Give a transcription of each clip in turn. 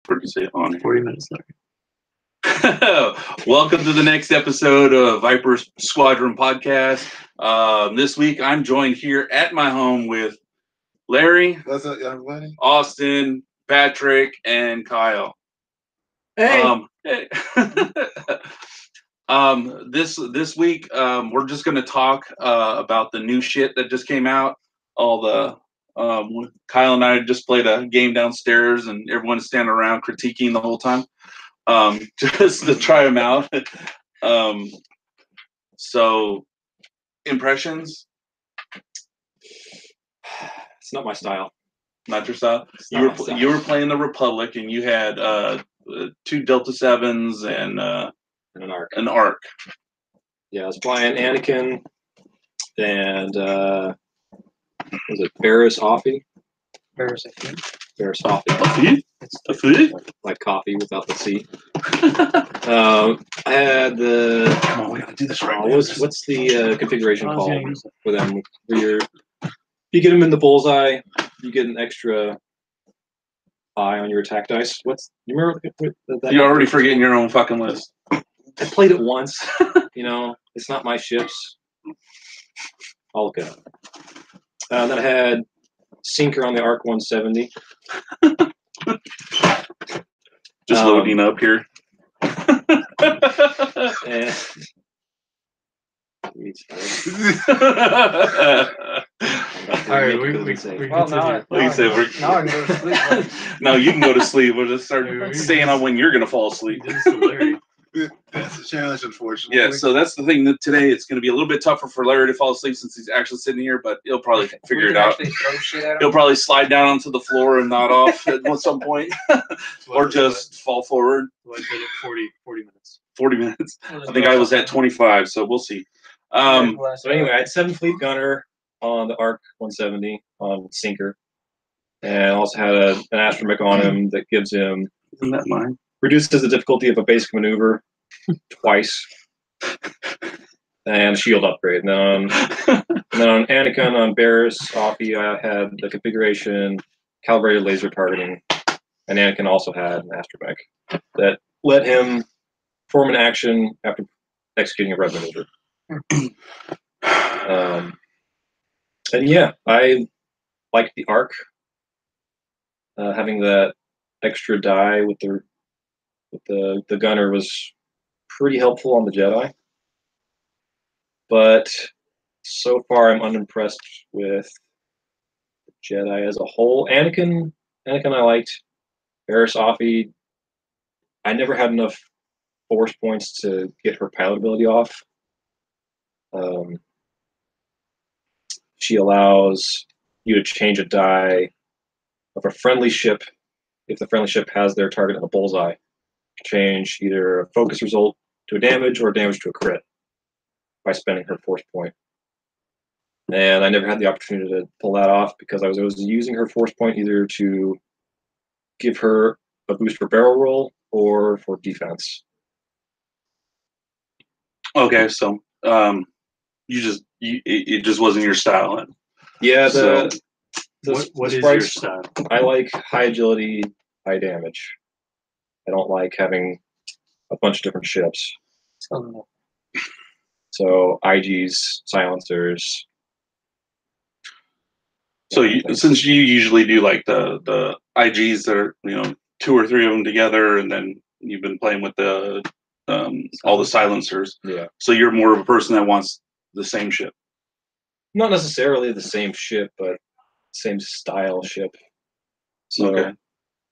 Where to say it on 40 minutes later. Welcome to the next episode of Viper's Squadron podcast. This week I'm joined here at my home with Larry, What's up, young lady? Austin, Patrick, and Kyle. Hey. This week we're just going to talk about the new shit that just came out. All the Kyle and I just played a game downstairs, and everyone's standing around critiquing the whole time, just to try them out. So, impressions? It's not my style. Not your style. You were playing the Republic, and you had 2 Delta 7s and an arc. An arc. Yeah, I was playing Anakin and was it Barris Hoffy? Barris Hoffy. Like coffee without the C. I had the. Come on, we gotta do this right. What's the configuration called for them? Where you get them in the bullseye, you get an extra eye on your attack dice. You remember that? You're already forgetting your own fucking list. I played it once. It's not my ships. I'll look it up. Then I had Sinker on the Arc 170. Just loading up here. And All right, now I can go to sleep. No, you can go to sleep. We'll just start staying on when you're going to fall asleep. That's a challenge, unfortunately. Yeah, so that's the thing. That today it's going to be a little bit tougher for Larry to fall asleep since he's actually sitting here, but he'll probably figure it out. He'll probably slide down onto the floor and nod off at some point, or just fall forward. So I did it 40 minutes. 40 minutes. I think I was at 25, so we'll see. So anyway, I had 7 Fleet Gunner on the Arc 170 on Sinker, and also had an astromech on him that gives him. Isn't that mine? Reduces the difficulty of a basic maneuver twice, and shield upgrade. And then on Anakin on Barris Offie, I had the configuration calibrated laser targeting, and Anakin also had an astromech that let him perform an action after executing a red maneuver. And yeah, I like the arc, having that extra die with the gunner was pretty helpful on the Jedi. But so far, I'm unimpressed with the Jedi as a whole. Anakin I liked. Barris Offie, I never had enough force points to get her pilot ability off. She allows you to change a die of a friendly ship if the friendly ship has their target in the bullseye. Change either a focus result to a damage or a damage to a crit by spending her force point. And I never had the opportunity to pull that off because I was always using her force point either to give her a boost for barrel roll or for defense. Okay, so it just wasn't your style. Yeah, What is your style? I like high agility, high damage. I don't like having a bunch of different ships. So IGs, silencers. So since you usually do like the IGs that are 2 or 3 of them together, and then you've been playing with the all the silencers. Yeah. So you're more of a person that wants the same ship. Not necessarily the same ship, but same style ship. So okay.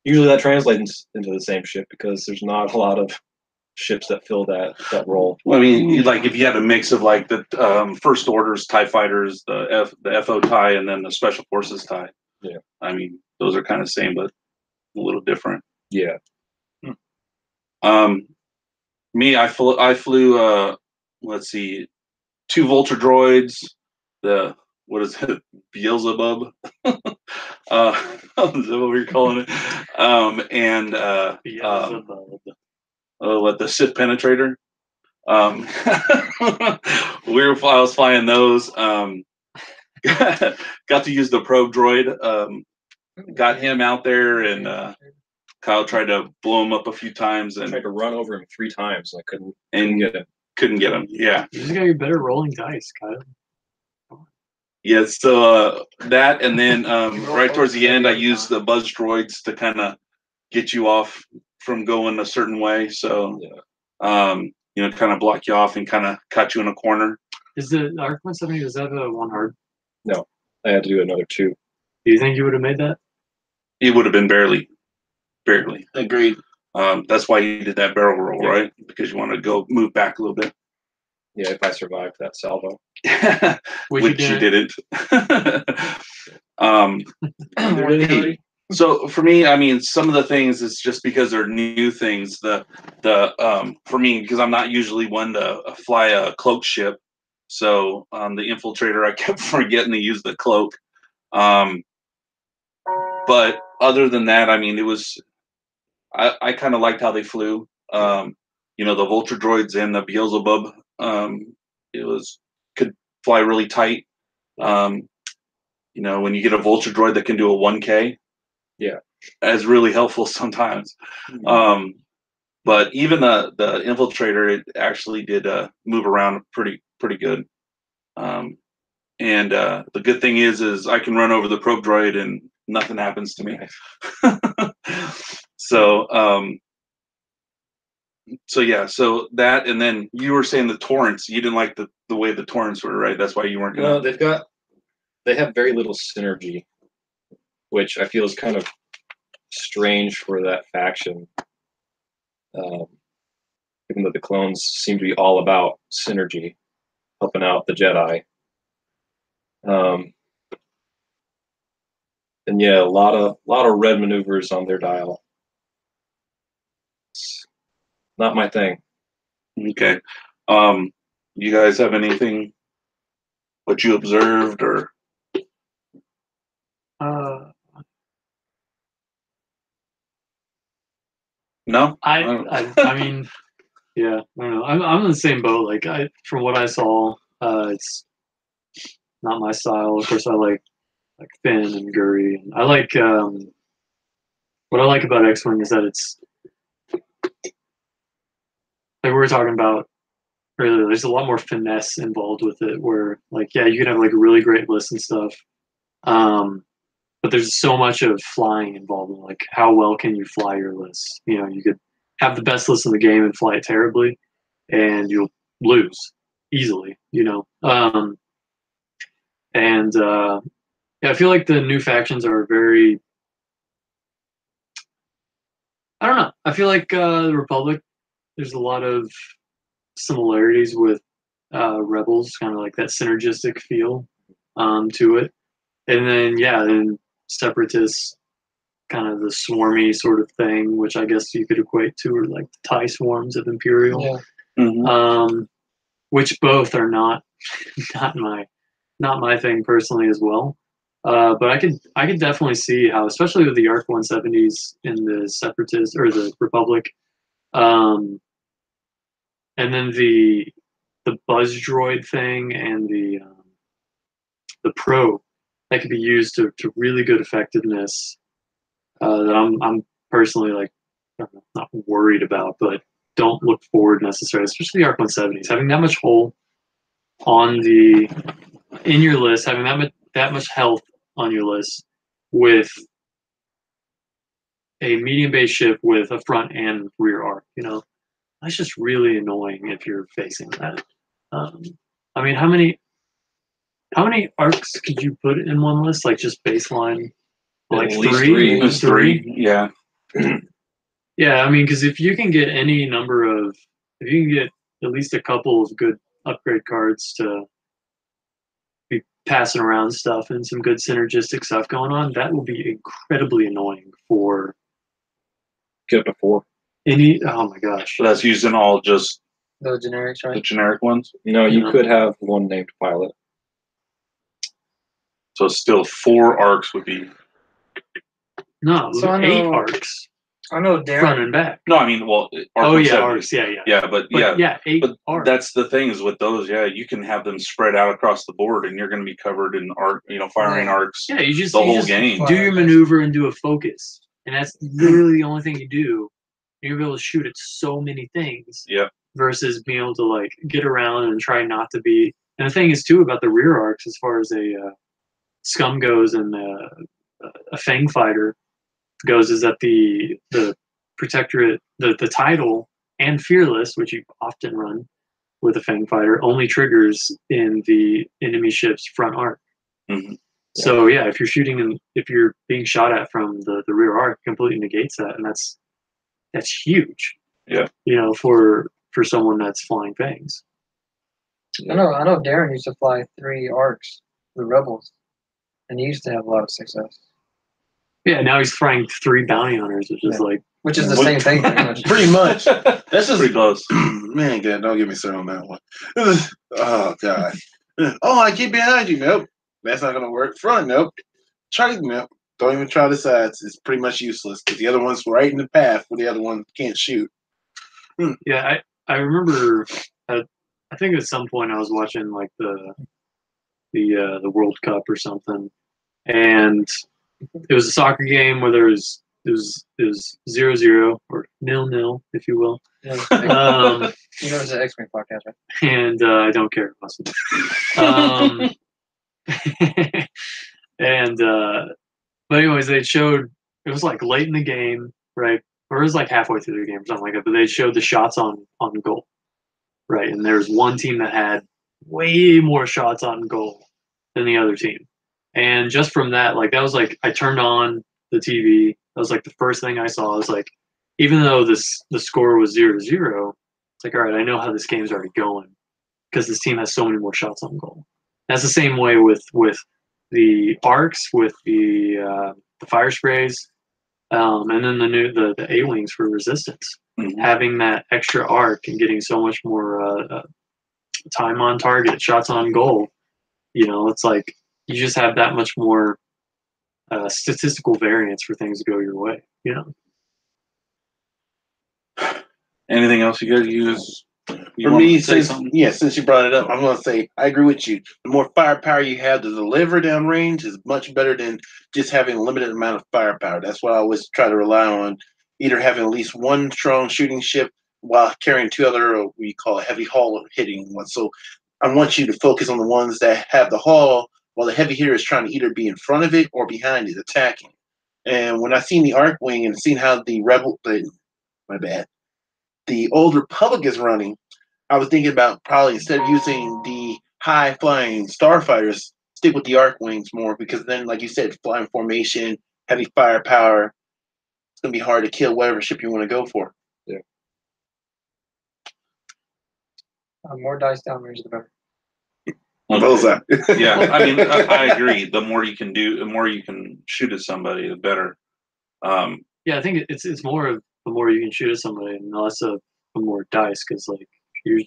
Usually that translates into the same ship because there's not a lot of ships that fill that role. Well, I mean, like if you had a mix of like the First Orders TIE fighters, the FO TIE, and then the Special Forces TIE. Yeah. I mean, those are kind of same, but a little different. Yeah. Me, I flew. Let's see, 2 Vulture droids. What is it? Beelzebub. Is that what we're calling it? And what the Sith Penetrator. I was flying those. Got to use the probe droid. Got him out there and Kyle tried to blow him up a few times I and tried to run over him 3 times, and I couldn't get him. couldn't get him. Yeah. You just got your better rolling dice, Kyle. Yeah, so that, and then right towards the end, I used the buzz droids to kind of get you off from going a certain way. So, you know, kind of block you off and kind of cut you in a corner. Is the ARC 170, does that have a 1 hard? No, I had to do another 2. Do you think you would have made that? It would have been barely. Agreed. That's why you did that barrel roll, right? Because you want to go move back a little bit. Yeah, if I survived that salvo. Which you didn't. So for me, I mean, some of the things it's just because they're new things. For me, because I'm not usually one to fly a cloak ship, so the infiltrator I kept forgetting to use the cloak. But other than that, I mean, it was I kind of liked how they flew. You know, the Vulture droids and the Beelzebub. It could fly really tight. You know, when you get a Vulture droid that can do a 1K, yeah, that's really helpful sometimes. But even the infiltrator, it actually did move around pretty good. And the good thing is I can run over the probe droid and nothing happens to me. So yeah, so that, and then you were saying the torrents. You didn't like the way the torrents were, right? That's why you weren't gonna. No, they have very little synergy, which I feel is kind of strange for that faction. Given that the clones seem to be all about synergy, helping out the Jedi. And yeah, a lot of red maneuvers on their dial. It's not my thing. Okay. You guys have anything what you observed or? No. I mean, yeah, I don't know. I'm in the same boat. Like from what I saw, it's not my style. Of course, I like Finn and Guri, and I like what I like about X-Wing is that it's like we were talking about earlier. There's a lot more finesse involved with it. Where like yeah, you can have like a really great list and stuff, but there's so much of flying involved in like how well can you fly your list. You know, you could have the best list in the game and fly it terribly, and you'll lose easily. You know, yeah, I feel like the new factions are very. I don't know. I feel like the Republic. There's a lot of similarities with Rebels, kind of like that synergistic feel to it, and then Separatists, kind of the swarmy sort of thing, which I guess you could equate to or like the TIE swarms of Imperial. Yeah. Mm-hmm. Which both are not my thing personally as well. But I could definitely see how, especially with the ARC 170s in the Separatist or the Republic, and then the buzz droid thing and the probe that could be used to really good effectiveness. That I'm personally like not worried about, but don't look forward necessarily, especially the ARC 170s having that much hole in your list, having that much health on your list with a medium base ship with a front and rear arc. You know, that's just really annoying if you're facing that. I mean, how many arcs could you put in one list? Like just baseline, like At least three. It was three. Yeah. Yeah, I mean, because if you can get if you can get at least a couple of good upgrade cards to be passing around stuff and some good synergistic stuff going on, that will be incredibly annoying for Get up to 4. oh my gosh. So that's using all just The generics, the right? generic ones. No, you Yeah. could have one named pilot. So still 4 arcs would be. No, So I 8 know- arcs I know front Darrin. and back. No, I mean, well, arc Oh yeah, 170. arcs, yeah. Yeah, but yeah, 8 but arcs. that's the thing is with those, yeah, you can have them spread out across the board, and you're going to be covered in arc, firing arcs Yeah, you just the whole just game. do your maneuver and do a focus. and that's literally the only thing you do. You're able to shoot at so many things. Yep. Versus being able to like get around and try not to be. And the thing is too about the rear arcs, as far as a scum goes and a fang fighter goes, is that the protectorate, the title and fearless, which you often run with a fang fighter, only triggers in the enemy ship's front arc. Mm-hmm. So yeah, if you're shooting and if you're being shot at from the rear arc, completely negates that, and that's huge. Yeah. You know, for someone that's flying fangs. I know Darrin used to fly 3 arcs, the Rebels, and he used to have a lot of success. Yeah, now he's flying 3 bounty hunters, which is like, which is the same thing, pretty much. Pretty much. That's just pretty close. Man, God, don't get me started on that one. Oh God. Oh, I get behind you. Nope, that's not gonna work. Front, nope. Try, nope. Don't even try the sides. It's pretty much useless because the other one's right in the path where the other one can't shoot. yeah, I remember. I think at some point I was watching like the World Cup or something, and it was a soccer game where it was 0-0 or 0-0, if you will. You know it's an X-Men podcast, right? And I don't care. And but anyways, they showed it was like late in the game, right? Or it was like halfway through the game or something like that. But they showed the shots on goal, right? And there's one team that had way more shots on goal than the other team. And just from that, like that was like I turned on the TV. That was like the first thing I saw. I was like, even though the score was 0-0, it's like, all right, I know how this game's already going because this team has so many more shots on goal. That's the same way with the arcs, with the fire sprays, and then the A-wings for resistance. Mm-hmm. Having that extra arc and getting so much more time on target, shots on goal. You know, it's like you just have that much more statistical variance for things to go your way. You know. Anything else you guys use? For me, since you brought it up, I'm going to say I agree with you. The more firepower you have to deliver downrange is much better than just having a limited amount of firepower. That's what I always try to rely on, either having at least one strong shooting ship while carrying 2 other, what we call heavy haul hitting ones. So I want you to focus on the ones that have the haul while the heavy hitter is trying to either be in front of it or behind it, attacking. And when I seen the arc wing and seen how the Old Republic is running, I was thinking about probably instead of using the high-flying starfighters, stick with the arc wings more because then, like you said, flying formation, heavy firepower, it's going to be hard to kill whatever ship you want to go for. Yeah. More dice downrange, the better. Bullseye. Yeah, I mean, I agree. The more you can do, the more you can shoot at somebody, the better. Yeah, I think it's more of the more you can shoot at somebody and less of the more dice, because like you're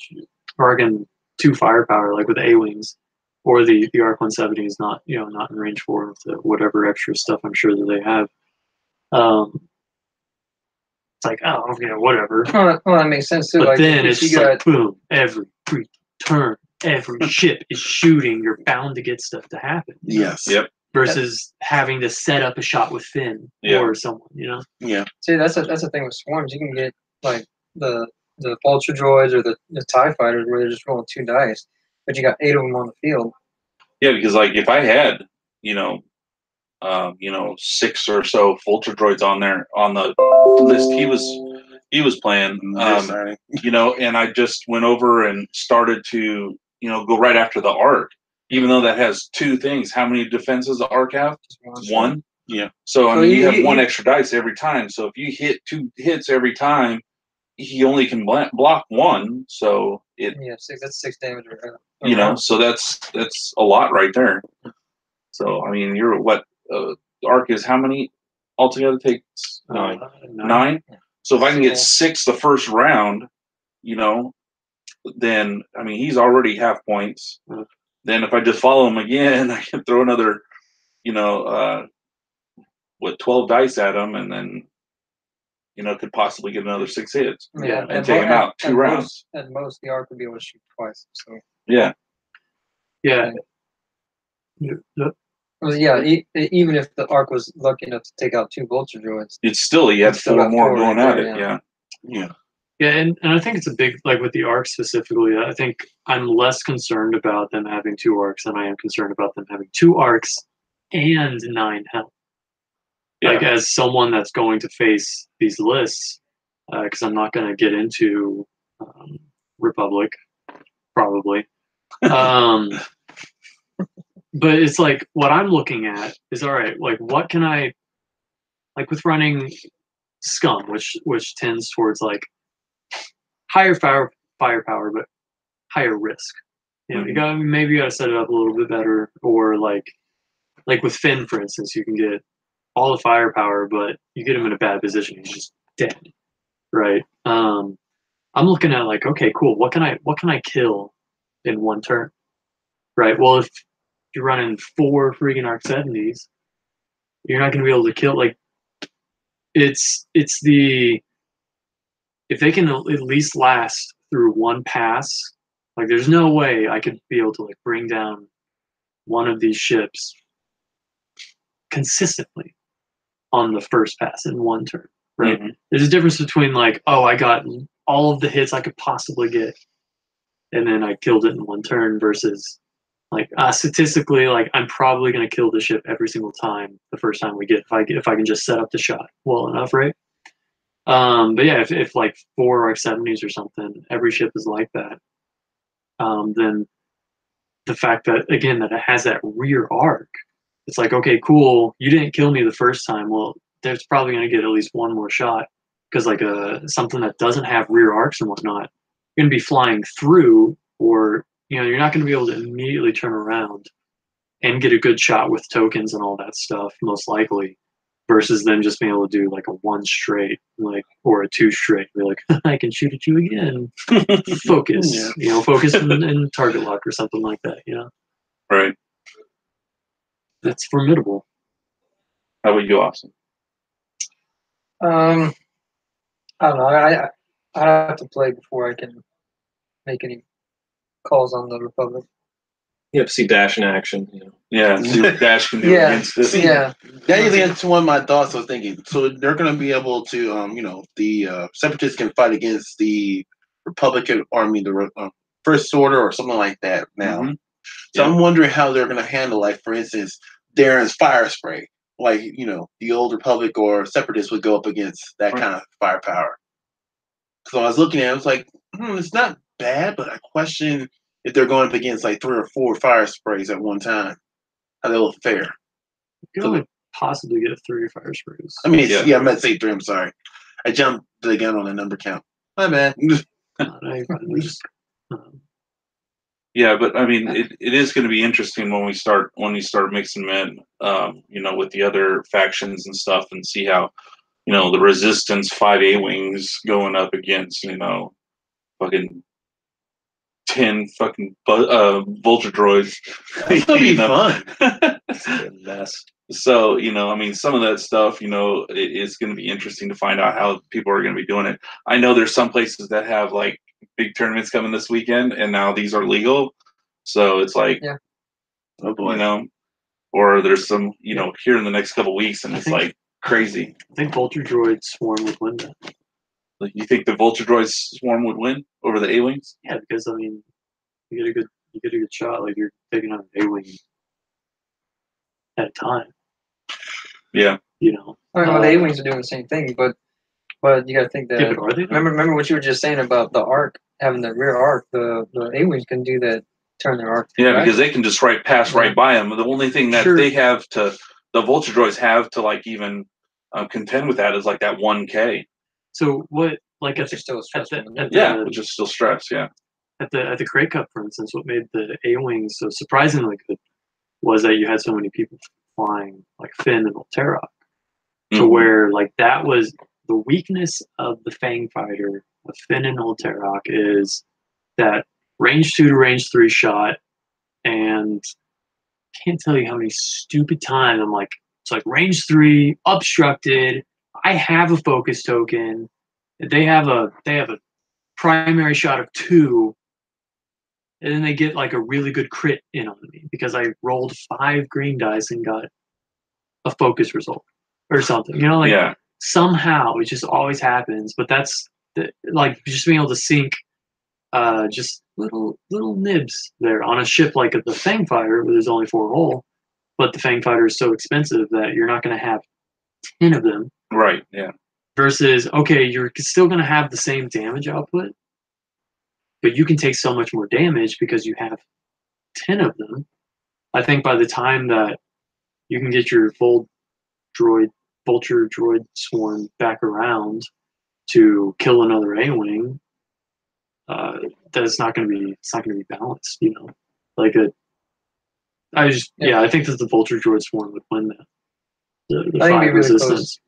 bargain 2 firepower like with the A-wings, or the Arc 170 is not not in range for with whatever extra stuff I'm sure that they have. It's like, oh, whatever. Well, that makes sense too. But like, then it's you just got like boom, every turn, every ship is shooting. You're bound to get stuff to happen. Yes. Yep. Versus having to set up a shot with Finn or someone, Yeah. See, that's the thing with swarms. You can get like the Vulture droids or the TIE fighters where they're just rolling 2 dice, but you got 8 of them on the field. Yeah, because like if I had 6 or so Vulture droids on the list he was playing, and I just went over and started to go right after the arc. Even though that has 2 things, how many defenses the arc have? 1. Yeah. So I mean, you have 1 extra dice every time. So if you hit 2 hits every time, he only can block 1. So that's 6 damage. So that's a lot right there. So I mean, you're what the arc is how many altogether takes 9. So if I can get 6 the first round, then I mean he's already half points. Then if I just follow him again, I can throw another, 12 dice at him, and then, could possibly get another 6 hits. Yeah, and take him out 2 rounds. At most, the arc would be able to shoot twice. So yeah. Yeah. Even if the Ark was lucky enough to take out 2 vulture droids, It's still you had It's still 4 got more 4 going right at there, it. yeah. Yeah. Yeah, and I think it's a big, like with the arcs specifically, I think I'm less concerned about them having 2 arcs than I am concerned about them having 2 arcs and 9 health. Like, Yeah. as someone that's going to face these lists, because I'm not going to get into Republic, probably. But it's like, what I'm looking at is, all right, like, what can I, like with running Scum, which tends towards like higher firepower, but higher risk. You know, you got maybe you got to set it up a little bit better, or like with Finn, for instance, you can get all the firepower, but you get him in a bad position, he's just dead, right? I'm looking at like, okay, cool. What can I kill in 1 turn, right? Well, if you're running 4 freaking Arc 70s, you're not going to be able to kill. Like, it's the if they can at least last through 1 pass, like there's no way I could be able to like bring down one of these ships consistently on the first pass in 1 turn, right? Mm-hmm. There's a difference between like, oh, I got all of the hits I could possibly get, and then I killed it in 1 turn, versus like statistically, like I'm probably gonna kill the ship every single time the first time we get if I can just set up the shot well enough, right? But yeah, if like 4 Arc 70s or something, every ship is like that, then the fact that, again, that it has that rear arc, it's like, okay, cool, you didn't kill me the first time. Well, there's probably going to get at least 1 more shot, because like something that doesn't have rear arcs and whatnot, you're going to be flying through, or you're not going to be able to immediately turn around and get a good shot with tokens and all that stuff, most likely, versus them just being able to do like a 1 straight, like, or a 2 straight. Be like, I can shoot at you again. Focus, focus in target lock or something like that. Right. That's formidable. How about you, Austin? I don't know. I have to play before I can make any calls on the Republic. You have to see Dash in action. Yeah, see what Dash can do against this. Yeah. That leads into one of my thoughts. I was thinking, so they're going to be able to, the Separatists can fight against the Republican Army, the First Order, or something like that now. Mm-hmm. So I'm wondering how they're going to handle, like, for instance, Darrin's fire spray. Like, the old Republic or Separatists would go up against that kind of firepower. So I was looking at it, I was like, it's not bad, but I question if they're going up against like 3 or 4 fire sprays at one time, how they'll fare. You can only possibly get 3 fire sprays. I mean, I meant to say 3. I'm sorry. I jumped the gun on the number count. My bad. Yeah, but I mean, it is going to be interesting when you start mixing them in, with the other factions and stuff, and see how, the Resistance 5 A-wings going up against, fucking 10 fucking vulture droids. That's gonna be fun. It's a mess. So, I mean, some of that stuff, it's going to be interesting to find out how people are going to be doing it. I know there's some places that have like big tournaments coming this weekend, and now these are legal. So it's like, oh boy, or there's some, here in the next couple weeks, and it's like crazy. I think Vulture Droid Swarm would win that. Like, you think the Vulture Droid Swarm would win over the A-wings? Yeah, because I mean, you get a good shot. Like, you're taking on an A-wing at a time. Yeah. I mean, well, the A-wings are doing the same thing, but you got to think that. Yeah, but are they? Remember what you were just saying about the arc having the rear arc. The A-wings can do that, turn their arc. Yeah, because they can just pass right by them. The only thing that they have the Vulture Droids have to like even contend with that is like that 1K. So what? Like which is still stressful. Which is still stress. Yeah. At the Crate Cup, for instance, what made the A-wings so surprisingly good was that you had so many people flying like Finn and Alterok, to where like that was the weakness of the Fang fighter of Finn and Alterok is that range 2 to range 3 shot, and I can't tell you how many stupid times I'm like, it's like range 3 obstructed. I have a focus token. They have a primary shot of 2. and then they get like a really good crit in on me because I rolled 5 green dice and got a focus result or something. You know, like Yeah. somehow it just always happens. But that's like just being able to sink just little nibs there on a ship like the Fang Fighter, where there's only 4 hull, but the Fang Fighter is so expensive that you're not going to have 10 of them. Right. Yeah. Versus, okay, you're still going to have the same damage output, but you can take so much more damage because you have 10 of them. I think by the time that you can get your vulture droid swarm back around to kill another A-wing, that's not going to be balanced, you know. Like I think that the vulture droid swarm would win that. The I think it'd 5 be really resistance. close.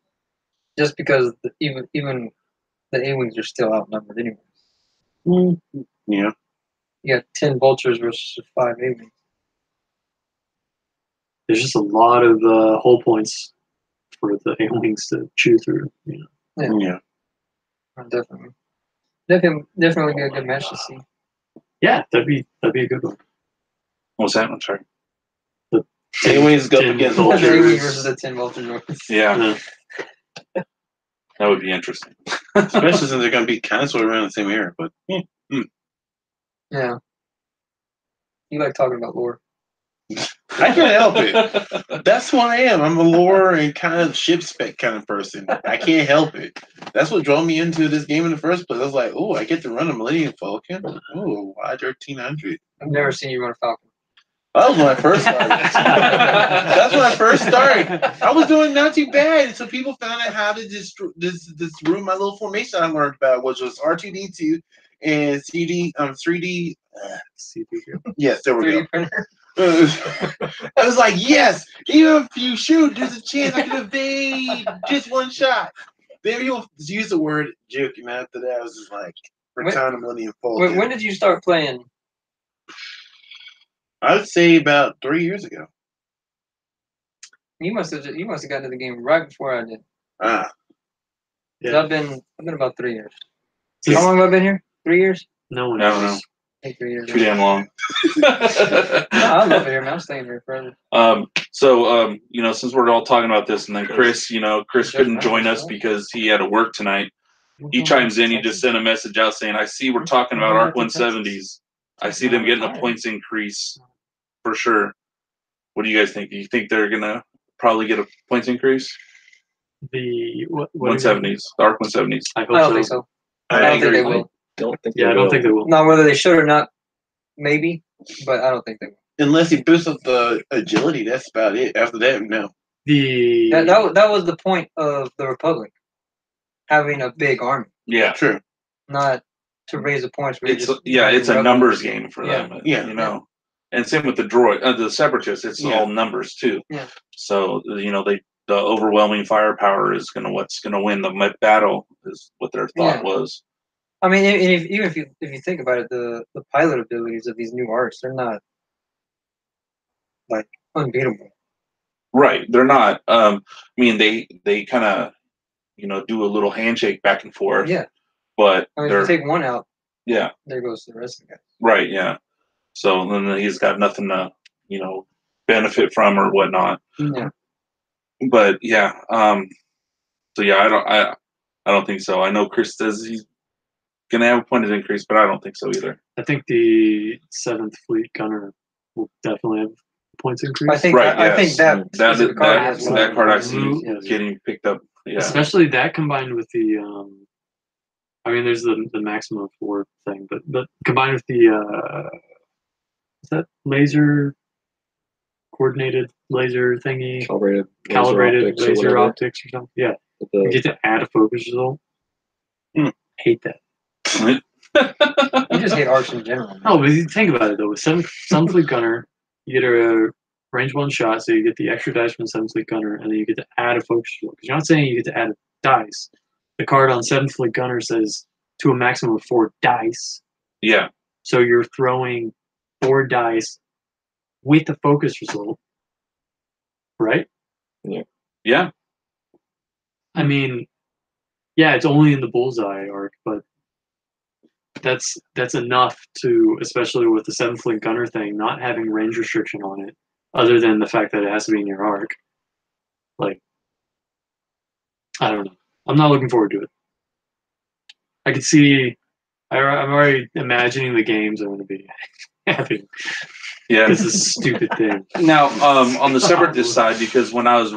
Just because even the A-wings are still outnumbered anyway. Yeah. You got 10 vultures versus 5 A-wings. There's just a lot of hull points for the A-wings to chew through. You know. Yeah. Definitely be a good match to see. Yeah, that'd be a good one. What's that? I'm sorry. A-wings go up 10 against The A-wing vultures. versus the 10 vulture droids. Yeah. That would be interesting. Especially since they're going to be kind of sort of around the same era. But Yeah. You like talking about lore. I can't help it. That's who I am. I'm a lore and kind of ship spec kind of person. I can't help it. That's what drew me into this game in the first place. I was like, oh, I get to run a Millennium Falcon. Oh, Y1300. I've never seen you run a Falcon. That was when I first started. That's when I first started. I was doing not too bad. So people found out how to this ruin my little formation I learned about, which was R2D2 and 3D. Yes, there we 3D go. printer. I was like, yes, even if you shoot, there's a chance I can evade just one shot. Then people use the word juke, and after that, I was just like, return to Millennium Falcon. When did you start playing? I would say about 3 years ago. You must have gotten to the game right before I did. Yeah. I've been about 3 years. How long have I been here? 3 years? No one I don't know. knows. I think 3 years. Too damn long. No, I love it here, man. I'm staying here forever. So, since we're all talking about this, and then Chris, Chris couldn't join us because he had to work tonight. He chimes in. He just sent a message out saying, "I see we're talking about ARC 170s. I see them getting a points increase for sure. What do you guys think? Do you think they're gonna probably get a points increase? The what 170s, the ARC 170s. I hope I don't so. think so. I I don't think agree. they will. I don't think they will. Not whether they should or not, maybe, but I don't think they will. Unless he boosts up the agility, that's about it. After that, no. That was the point of the Republic, having a big army, Yeah, True. not to raise the points. Where it's a numbers game for Yeah. them. Yeah. And same with the droid, the separatists. It's all numbers too. Yeah. So the overwhelming firepower is what's gonna win the battle is what their thought was. I mean, even if you think about it, the pilot abilities of these new arcs, they're not like unbeatable. Right, they're not. I mean, they kind of do a little handshake back and forth. Yeah. But I mean, if you take one out, yeah, there goes the rest of the guys. right, yeah. So then he's got nothing to benefit from or whatnot. Yeah. But yeah, so yeah, I don't think so. I know Chris says he's gonna have a pointed increase, but I don't think so either. I think the 7th Fleet Gunner will definitely have points increase. I think that card I see getting picked up. Yeah. Especially that combined with the I mean there's the maximum 4 thing, but combined with the is that laser coordinated laser thingy? Calibrated laser optics or something. Yeah. You get to add a focus result. Hate that. You just hate arcs in general. No, but you think about it though. With 7th Fleet Gunner, you get a range 1 shot, so you get the extra dice from the 7th Fleet Gunner, and then you get to add a focus result. Because you're not saying you get to add a dice. The card on 7th Fleet Gunner says to a maximum of 4 dice. Yeah. So you're throwing 4 dice with the focus result, right? Yeah. Yeah. I mean, yeah, it's only in the bullseye arc, but that's enough to, especially with the 7-flint gunner thing, not having range restriction on it, other than the fact that it has to be in your arc. Like, I don't know. I'm not looking forward to it. I could see. I'm already imagining the games I'm going to be having. Yeah. This is stupid thing. Now, on the Separatist side, because when I was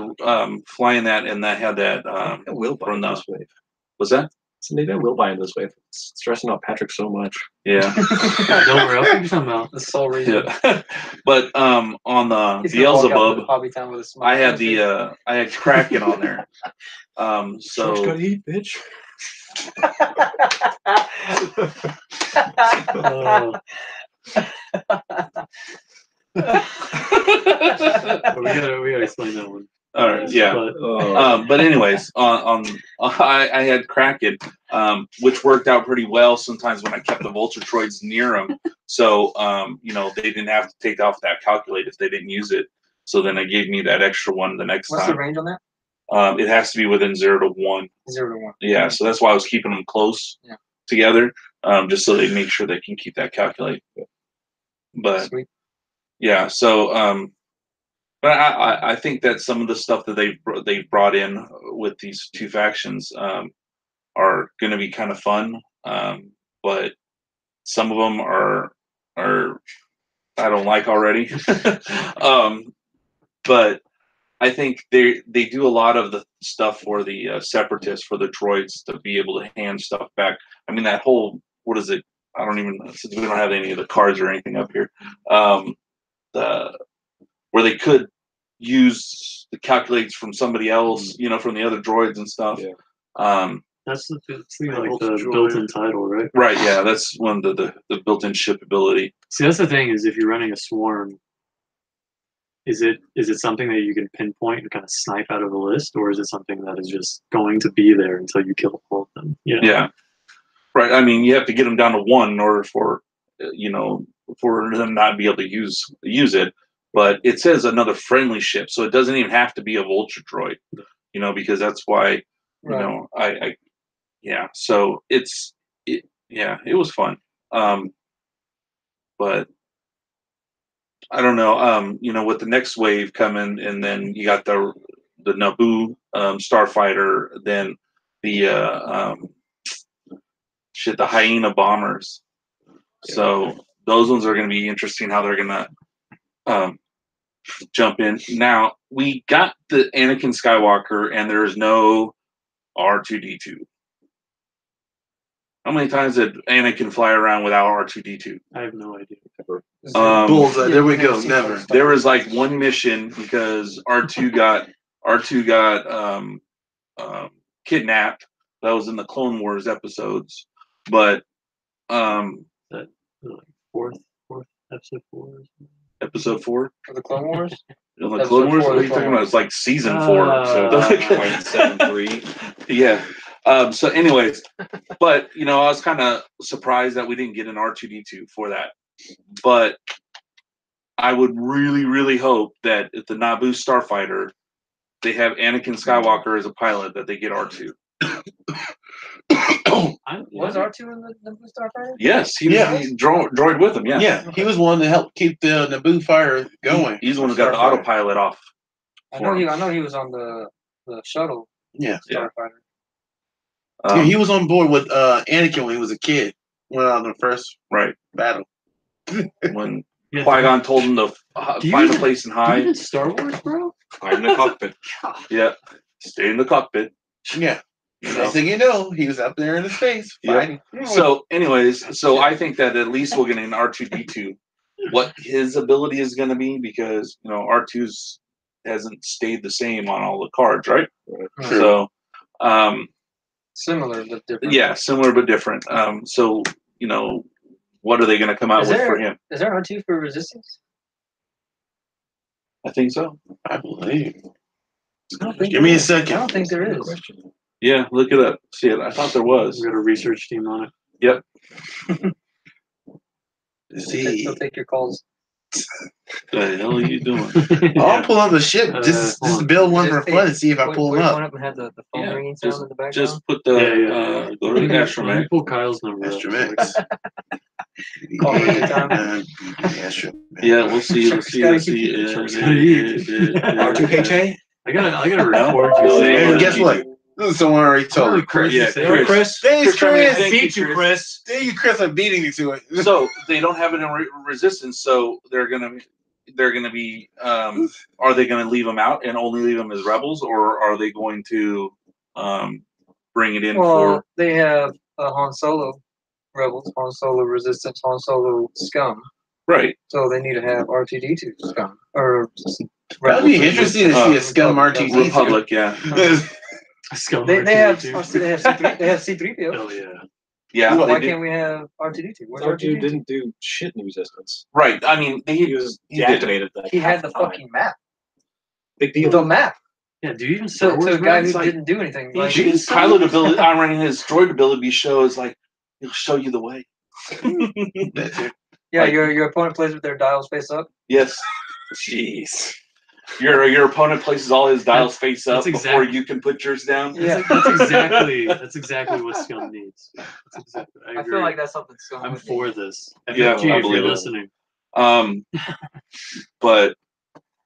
flying that and that had that I will buy from the this wave. was that? So maybe I will buy into this wave. It's stressing out Patrick so much. Yeah. Nowhere else you talking about. The sole reason. Yeah. But on the He's gonna walk out Beelzebub, to Hobby Town with a smile I had on his face. I had Kraken on there. So gotta eat, bitch. We gotta explain that one. all right, yeah. But anyways, on I had Kraken, which worked out pretty well sometimes when I kept the Vulture Droids near them. So they didn't have to take off that calculate if they didn't use it. So then it gave me that extra one the next What's time. the range on that? It has to be within 0 to 1. 0 to 1. Yeah, so that's why I was keeping them close together, just so they make sure they can keep that calculate. But Sweet. yeah, so but I think that some of the stuff that they brought in with these two factions are going to be kind of fun, but some of them are I don't like already. But I think they do a lot of the stuff for the Separatists, for the droids to be able to hand stuff back. I mean, that whole, what is it? I don't even, since we don't have any of the cards or anything up here, where they could use the calculates from somebody else, from the other droids and stuff. Yeah. That's the built-in title, right? Right, yeah, that's one of the built-in ship ability. See, that's the thing, is if you're running a swarm, is it something that you can pinpoint and kind of snipe out of a list, or is it something that is just going to be there until you kill all of them? Yeah. Right. I mean, you have to get them down to 1 in order for them not to be able to use it. But it says another friendly ship, so it doesn't even have to be a Vulture droid, because that's why, So it was fun. But I don't know, with the next wave coming, and then you got the Naboo starfighter, then the the Hyena bombers. So those ones are going to be interesting how they're going to jump in. Now, we got the Anakin Skywalker, and there is no R2-D2. How many times did Anakin fly around without R2-D2? I have no idea. Bullseye. There we go. Never. There was like one mission because R2 got kidnapped. That was in the Clone Wars episodes, but that like fourth episode 4. Episode 4 For the Clone Wars. In the Clone Wars, what are you talking about? It's like season 4. So 0.73. Yeah. So, anyways, but I was kind of surprised that we didn't get an R2-D2 for that. But I would really, really hope that if the Naboo starfighter, they have Anakin Skywalker as a pilot, that they get R2. Was R2 in the Naboo starfighter? Yes, he was the droid with him. Yeah, he was one to help keep the Naboo fire going. He's the one who got the autopilot off. I know he was on the shuttle. Yeah, starfighter. He was on board with Anakin when he was a kid. Went on the first battle. When Qui-Gon told him to find a place and hide. Even Star Wars, bro? Hide in the cockpit. Yeah, stay in the cockpit. Yeah. Next thing you know, he was up there in the space fighting. So, anyways, I think that at least we'll get an R2-D2. What his ability is going to be, because R2's hasn't stayed the same on all the cards, right? True. So, similar but different. Yeah, similar but different. So, what are they going to come out with for him? Is there R2 for Resistance? I think so. I believe. Give me a second. I don't think there is. Yeah, look it up. See it. I thought there was. We got a research team on it. Yep. See. They'll take your calls. What the hell are you doing? I'll pull on the ship. Just build one for fun and see if I pull them up. One up and have the phone ringing sound in the background. Just put the. You Astromech. me pull Kyle's number. Astromech. Call it a good time. Yeah, we'll see. Let's see. Let's see. R2HA? I gotta record you. Hey, guess what? Someone already told me. Chris. Yeah, Chris. Thanks, Chris. Chris. Beat you, Chris. Thank you, Chris. I'm beating you to it. So they don't have it in resistance. So they're gonna be. Are they gonna leave them out and only leave them as rebels, or are they going to bring it in for? They have Han Solo rebels, Han Solo resistance, Han Solo scum. Right. So they need to have R2D2 scum or. That'd be interesting to see a scum RTD. Republic, yeah. Scum They have R2D2. C3. They have C3PO. Hell yeah. Yeah. Why can't we have R2D2? Where's R2 R2D2? didn't do shit in Resistance. Right. I mean, He was deactivated. Like He half had the time. fucking map. Big deal. The map. Yeah, do you even So Star Wars to a guy maps? who Like, didn't do anything. Like, His pilot ability, I mean, his droid ability show is like he'll show you the way. That's it. yeah, like- your opponent plays with their dials face up. Yes. Jeez. Your opponent places all his dials face up that's before exact- you can put yours down. Yeah. That's exactly what Scum needs. That's exactly. I I agree. feel like that's something. I'm for this. Yeah, FFG, I if believe you're it. listening. But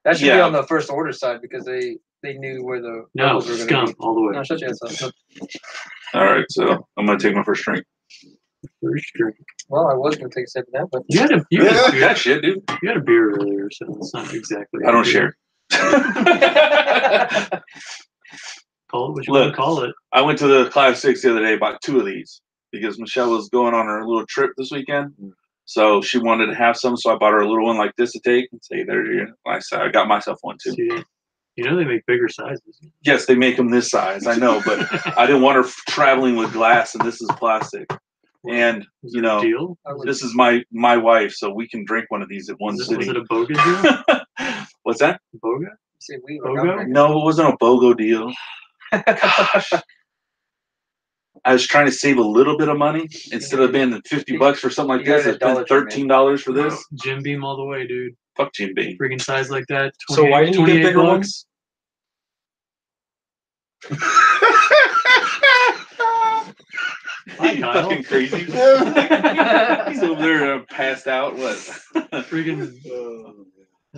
That should be Yeah. on the first order side because they knew where the No, rebels were going to Scum be. all the way. No, shut your ass up. all right, so I'm gonna take my first drink. First drink. Well, I was going to take a sip of that, but You had a beer. Yeah, shit, dude. You had a beer earlier, so it's not exactly. I don't share. Call it what you Look. want to call it. I went to the Class 6 the other day, bought 2 of these because Michelle was going on her little trip this weekend. So she wanted to have some, so I bought her a little one like this to take and say, there you go. I got myself one too. See, you know they make bigger sizes. Yes, they make them this size, I know, but I didn't want her traveling with glass and this is plastic. And, Was you it know, a deal? this is my wife, so we can drink one of these at one Was it sitting. a boga deal? What's that? Boga? see, we Bogo? were not drinking. No, it wasn't a BOGO deal. Gosh. I was trying to save a little bit of money instead of paying $50 for something like You got this. I it at Dollar spent Tree, $13 for this. Jim Beam all the way, dude. Fuck Jim Beam. Friggin' size like that. So why didn't you get 28 bigger bucks? ones? Hi, Kyle. Fucking crazy. He's over there passed out. What? Friggin'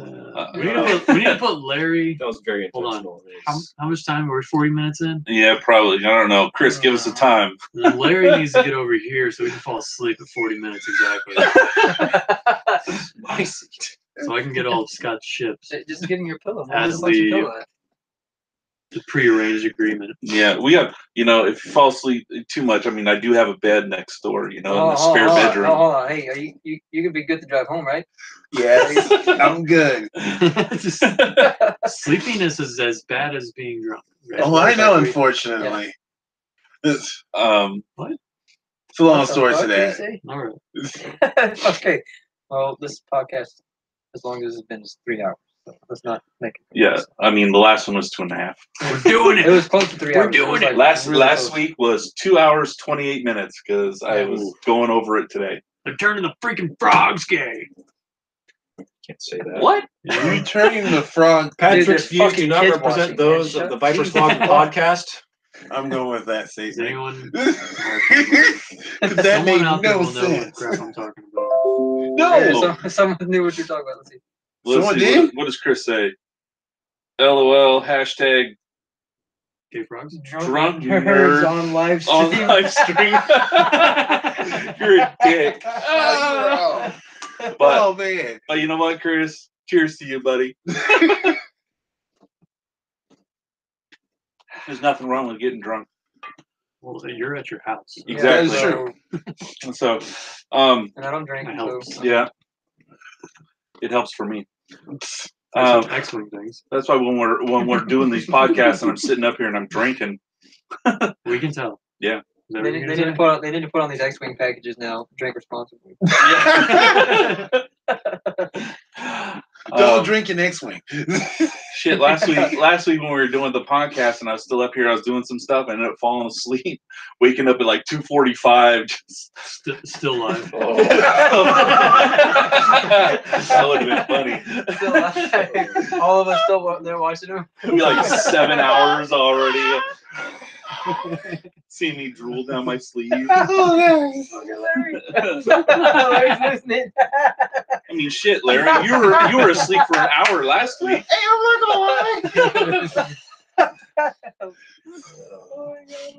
Oh, we need to put Larry. that was very Hold on. intentional. How much time? We're 40 minutes in. Yeah, probably. I don't know. Chris, give us a time. And then Larry needs to get over here so we can fall asleep at 40 minutes exactly. My seat. So I can get all of Scott's ships. Just give him your pillow. As Just let your the- pillow at. The prearranged agreement. Yeah, we have. You know, if you fall asleep too much, I mean, I do have a bed next door. You know, in the spare bedroom. Hold on. Hey, are you can be good to drive home, right? Yes, I'm good. Just, sleepiness is as bad as being drunk. Right? Oh, I know. Unfortunately, it's What? a long What the story fuck to did that. he All right. say? Okay. Well, this podcast, as long as it's been, is 3 hours. So let's not make it. Yeah, I mean, the last one was 2.5. We're doing It it. was close to 3 We're hours. doing was it. Last really last close. week was 2 hours 28 minutes because I was going over it today. They're turning the freaking frogs gay. Can't say that. What? Yeah. Returning the frog. Dude, Patrick's there's views do fucking not kids represent watching, those man. of the Shut- Viper Jesus Squadron fuck. podcast. I'm going with that Does statement. anyone? That Someone made out there no will know what sense. crap I'm talking about. No. Someone knew what you're talking about. Let's see. Let's Someone see, did? what does Chris say? LOL, hashtag Gay frogs. Drunk nerds nerd on live stream. on live stream. You're a dick. Oh, But, oh man. but you know what, Chris? Cheers to you, buddy. There's nothing wrong with getting drunk. Well, you're at your house. Exactly. Yeah, So, and I don't drink. That So. helps. yeah, it helps for me. Excellent things. That's why when we're doing these podcasts and I'm sitting up here and I'm drinking. We can tell. Yeah. Is that They what you're need gonna to put on, they need to put on these X-wing packages now. Drink responsibly. Don't drink an X-wing. Shit, last week when we were doing the podcast and I was still up here, I was doing some stuff. I ended up falling asleep, waking up at like 2:45. Just Still live. oh. That would have been funny. Still alive. All of us still they're watching them. It'd be like 7 hours already. Seeing me drool down my sleeve. Larry. Larry's listening. I mean, shit, Larry, you were asleep for an hour last week. Hey, I'm not gonna lie.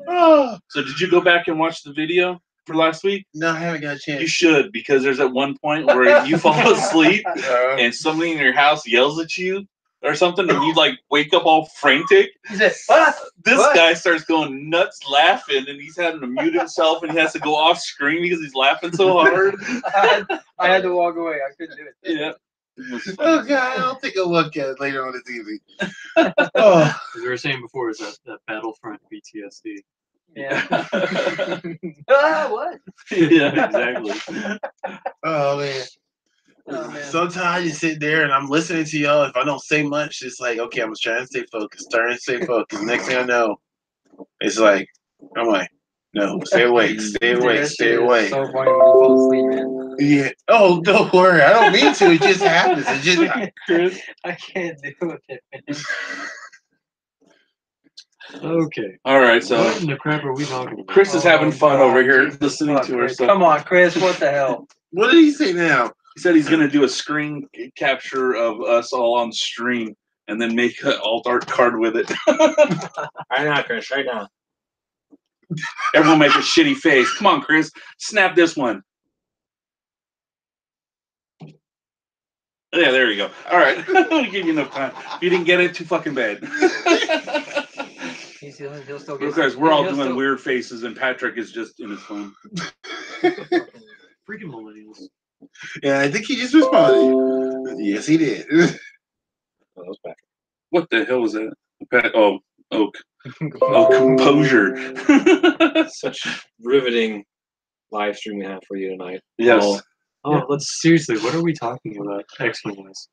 Oh, So did you go back and watch the video for last week? no, I haven't got a chance. You should, because there's at one point where you fall asleep and somebody in your house yells at you or something, and you like wake up all frantic. He said, "What?" This guy starts going nuts laughing, and he's having to mute himself, and he has to go off screen because he's laughing so hard. I had to walk away. I couldn't do it. Yeah. Oh God, I'll take a look at it later on this evening. Oh, As we were saying before, is that Battlefront PTSD. Yeah. What? Yeah, exactly. oh man. Oh, man. Sometimes I just sit there and I'm listening to y'all. If I don't say much, it's like, okay, I'm trying to stay focused, trying to stay focused. Next thing I know, it's like, I'm like, no, stay awake, stay awake, stay awake. So funny when you fall asleep, man. Yeah. Oh, don't worry. I don't mean to. It just happens. It just. Chris? I can't do it, man. Okay. All right, so What in the crap are we talking about? Chris is having fun God, over here Jesus listening fuck, to her Chris. stuff. Come on, Chris. What the hell? What did he say now? He said he's going to do a screen capture of us all on stream and then make an alt art card with it. Right now, Chris. Right now. Everyone make a shitty face. Come on, Chris. Snap this one. Yeah, there you go. All right. I'll give you enough time. If you didn't get it, too fucking bad. He'll still get Because we're all he'll doing still- weird faces and Patrick is just in his phone. Freaking millennials. Yeah, I think he just responded. Yes, he did. Oh, that was back. What the hell was that? Oh, Oak. Oh, composure. Such riveting live stream we have for you tonight. Yes. Oh, let's seriously. What are we talking about? X-Men wise.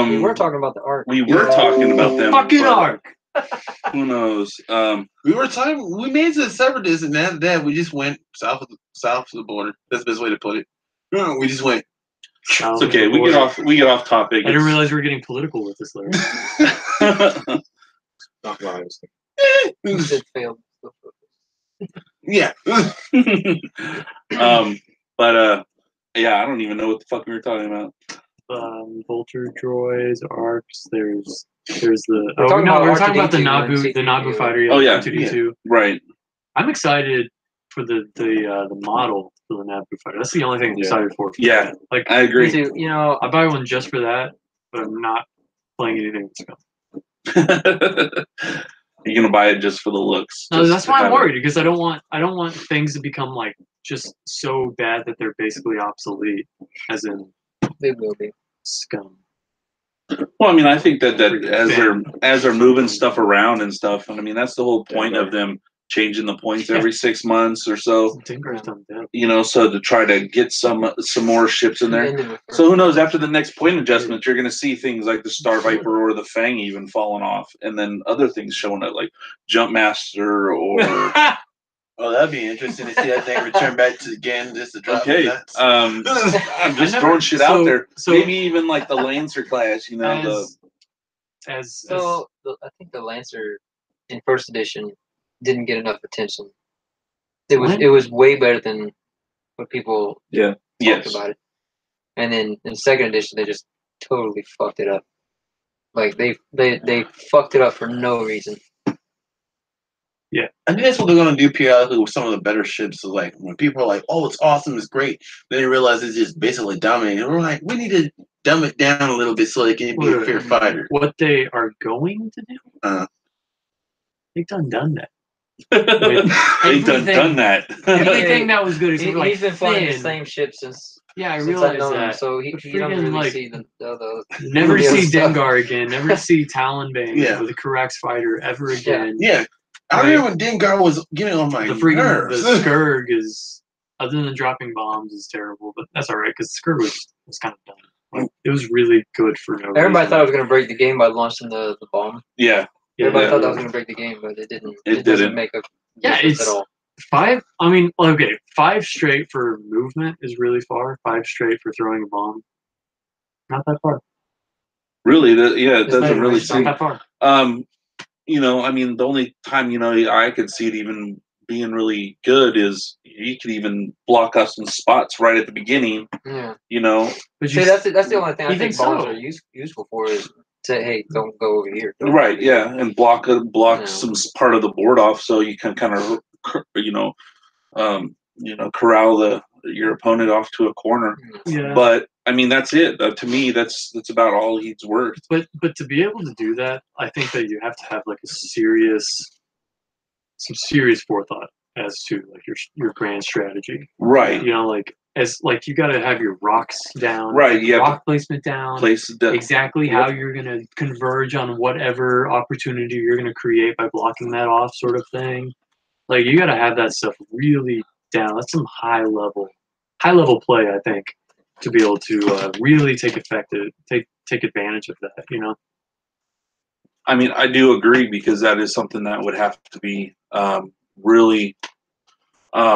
We were talking about the art. We were talking about them. Fucking but arc. Who knows? We were talking. We made it to the separatists, and after that, we just went south of the border. That's the best way to put it. No, we just went. It's okay. We get off topic. I didn't realize we were getting political with this, Larry. Not what I was thinking. He said failed. Yeah. But yeah, I don't even know what the fuck we were talking about. Vulture droids, arcs. There's the. We're talking about we're talking about the R2D2 and Nagu C3PO. fighter. Yeah, Oh, yeah. R2D2. Right. I'm excited for the model for the Nagu fighter. That's the only thing I'm excited for. Yeah, Like I Me agree. too. You know, I buy one just for that, but I'm not playing anything that's coming. You're gonna buy it just for the looks. No, just that's to why I'm have it. worried because I don't want things to become like just so bad that they're basically obsolete, as in they will be. scum. Well, I mean, I think that as they're moving stuff around and stuff, and I mean that's the whole point of them changing the points every 6 months or so. Tinker's done that. You know, so to try to get some more ships in there. End of it. So who knows? After the next point adjustment, you're going to see things like the Star Viper or the Fang even falling off, and then other things showing up like Jumpmaster or. Oh, that'd be interesting to see that thing return back to again just to drop Okay, nuts. I'm just throwing shit out there. Maybe even like the Lancer class, you know. I think the Lancer in first edition didn't get enough attention. It was way better than what people talked about it. And then in second edition, they just totally fucked it up. Like they fucked it up for no reason. Yeah, I think that's what they're gonna do periodically with some of the better ships. So like when people are like, "Oh, it's awesome, it's great," then they realize it's just basically dominating. And we're like, we need to dumb it down a little bit so they can be a fair fighter. What they are going to do? They've done that. They've done that. Everything that was good. He's been flying the same ship since. Yeah, I since realize known him, that. so he don't really see the Never the other see stuff. Dengar again. Never see Talonbane with a Corax fighter ever again. Yeah. I remember when Dengar was getting on my nerves. The Skurg is, other than dropping bombs, is terrible, but that's all right because Skurg was kind of done. Like, it was really good for no Everybody reason. thought it was going to break the game by launching the bomb. Yeah. Everybody thought that was going to break the game, but it didn't. It doesn't make a difference at all. 5. I mean, okay, 5 straight for movement is really far. 5 straight for throwing a bomb, not that far. Really, it doesn't really It's not seem that far. you know, I mean, the only time, you know, I could see it even being really good is you could even block us in spots right at the beginning. Yeah. You know. But see, that's the only thing I think bombs are useful for is say, hey, don't go over here. Right. Yeah, and block some part of the board off so you can kind of, corral your opponent off to a corner. Yeah. But I mean, that's it. To me, that's about all he's worth. But to be able to do that, I think that you have to have like some serious forethought as to like your grand strategy. Right. You know, like you got to have your rocks down. Right. You have rock placement down. Exactly how you're gonna converge on whatever opportunity you're gonna create by blocking that off, sort of thing. Like you got to have that stuff really down. That's some high level play, I think, to be able to really take advantage of that. You know. I mean, I do agree because that is something that would have to be really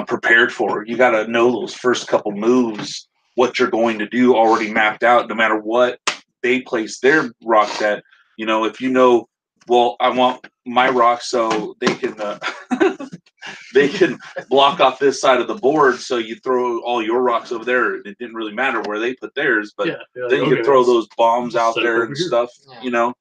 prepared for. You got to know those first couple moves, what you're going to do already mapped out, no matter what they place their rocks at. You know, if you know, well, I want my rock so they can they can block off this side of the board, so you throw all your rocks over there. It didn't really matter where they put theirs, but then you could throw those bombs out there and stuff, you know.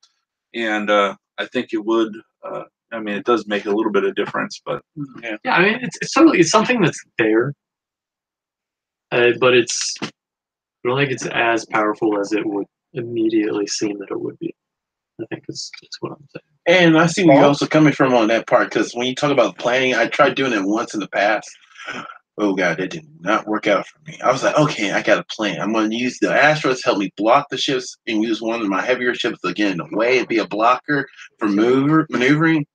And I think it would. I mean, it does make a little bit of difference, but yeah. I mean, it's something that's there, but I don't think it's as powerful as it would immediately seem that it would be. I think that's what I'm saying. And I see where you're also coming from on that part, because when you talk about planning, I tried doing it once in the past. Oh God, it did not work out for me. I was like, okay, I got a plan. I'm going to use the asteroids to help me block the ships, and use one of my heavier ships to get in the way and be a blocker for maneuvering.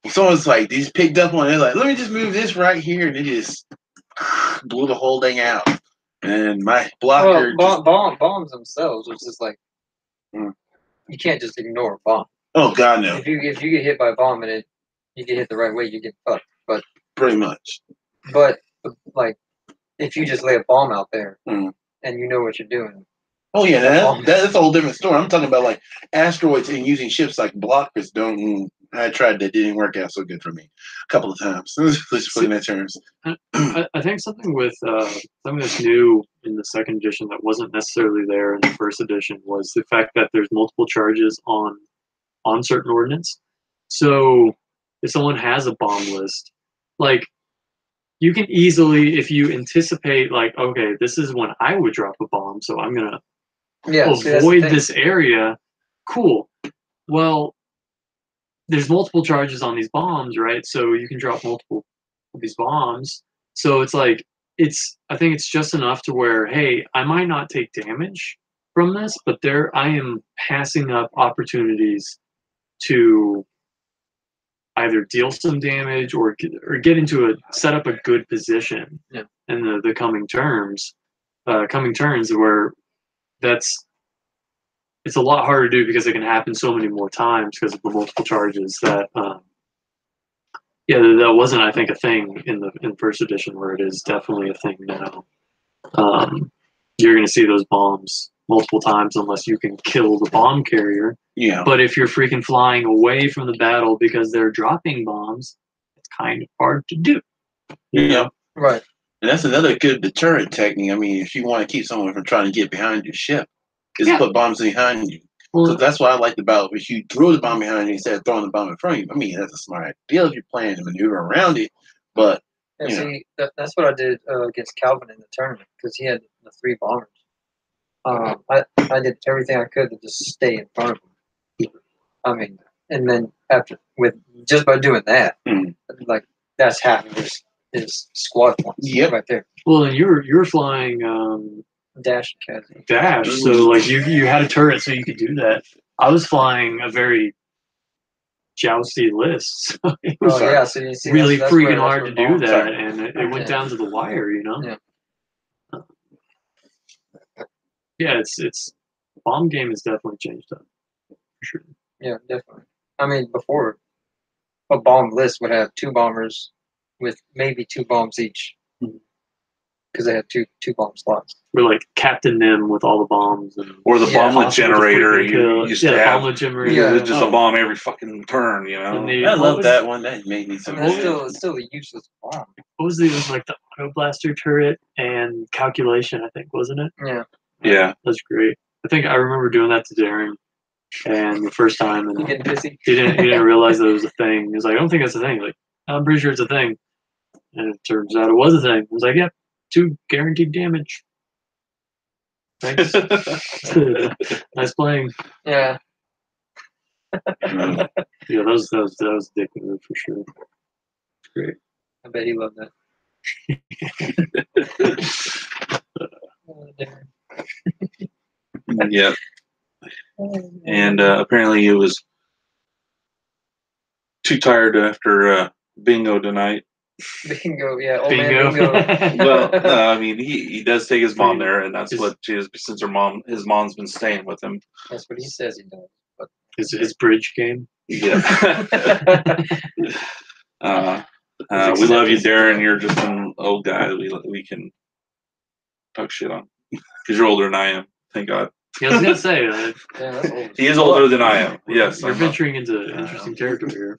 Someone's like, these picked up on it, like, let me just move this right here, and it just blew the whole thing out. And my blocker bombs themselves was just like, you can't just ignore a bomb. Oh God, no. If you get hit by a bomb and you get hit the right way, you get fucked. But pretty much. But like, if you just lay a bomb out there and you know what you're doing. Oh yeah, that's a whole different story. I'm talking about like asteroids and using ships like blockers. I tried that, didn't work out so good for me a couple of times. Let's put it in that terms. I think something that's new in the second edition that wasn't necessarily there in the first edition was the fact that there's multiple charges on certain ordnance. So if someone has a bomb list, like you can easily, if you anticipate, like, okay, this is when I would drop a bomb, so I'm gonna avoid this area. Cool. Well, there's multiple charges on these bombs, right? So you can drop multiple of these bombs. So it's like I think it's just enough to where, hey, I might not take damage from this, but I am passing up opportunities to either deal some damage or get into set up a good position in the coming turns where it's a lot harder to do because it can happen so many more times because of the multiple charges that that wasn't, I think, a thing in first edition, where it is definitely a thing now. You're going to see those bombs multiple times unless you can kill the bomb carrier. Yeah. But if you're freaking flying away from the battle because they're dropping bombs, it's kind of hard to do. Yeah. Right. And that's another good deterrent technique. I mean, if you want to keep someone from trying to get behind your ship, is put bombs behind you. So that's what I liked about it. If you throw the bomb behind you instead of throwing the bomb in front of you, I mean, that's a smart idea if you're planning to maneuver around it. But that's what I did against Calvin in the tournament, because he had the 3 bombers. I did everything I could to just stay in front of him. I mean, and then just by doing that, like that's half of his squad points. Right there. Well, and you're flying dash. So like you had a turret, so you could do that. I was flying a very jousty list. So it was so you see, really freaking hard to do that, and it went down to the wire, you know. Yeah, it's bomb game has definitely changed up, for sure. Yeah, definitely. I mean, before a bomb list would have 2 bombers with maybe 2 bombs each. because they had two bomb slots. We're like Captain Nim with all the bombs, or the bomblet generator. You used to have. Bomblet generator. It's just a bomb every fucking turn. You know. I love that one. That made me so. It's still a useless bomb. What was it? It was like the auto blaster turret and calculation, I think, wasn't it? Yeah. Yeah. That's great. I think I remember doing that to Darrin, and the first time, and You getting pissy? he didn't realize that it was a thing. He was like, I don't think that's a thing. Like, I'm pretty sure it's a thing. And it turns out it was a thing. I was like, yeah, 2 guaranteed damage. Thanks. Nice playing. Yeah. Yeah, that was addictive for sure. It's great. I bet he loved that. Yeah. And apparently he was too tired after bingo tonight. Bingo, yeah. Old Bingo. man bingo. Well, I mean, he does take his mom there, and that's what she is, since his mom's been staying with him. That's what he says he does. But His bridge game. Yeah. We love you, Darrin. You're just an old guy that we can talk shit on because you're older than I am. Thank God. Yeah, I was gonna say. yeah, that's old. He is older than I am. Yes, You're venturing into interesting territory here.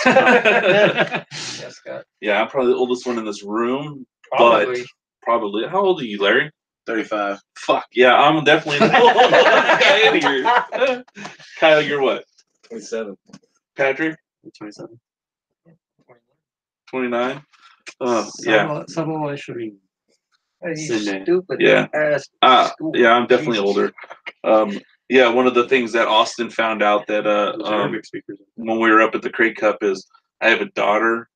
Yeah, Scott. Yeah, I'm probably the oldest one in this room. Probably. But probably. How old are you, Larry? 35. Fuck yeah, I'm definitely the oldest guy in here. Kyle, you're what? 27. Patrick? 27. 29. Oh yeah. You stupid Yeah. ass. Yeah, I'm definitely older. Yeah, one of the things that Austin found out that when we were up at the Crate Cup is I have a daughter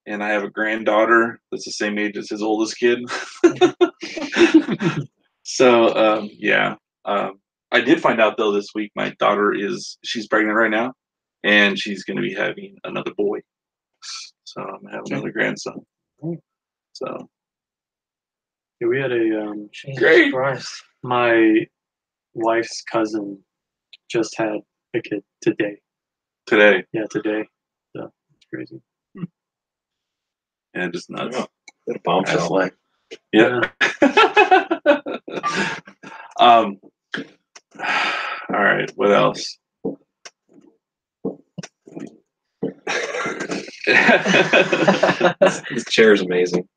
and I have a granddaughter that's the same age as his oldest kid. So yeah. I did find out though this week my daughter she's pregnant right now and she's gonna be having another boy. So I'm gonna have another grandson. So yeah, we had a great. Christ. My wife's cousin just had a kid today. Today. Yeah, today. So it's crazy. Yeah, just nuts. What a bombshell. Yeah. All right. What else? This chair is amazing.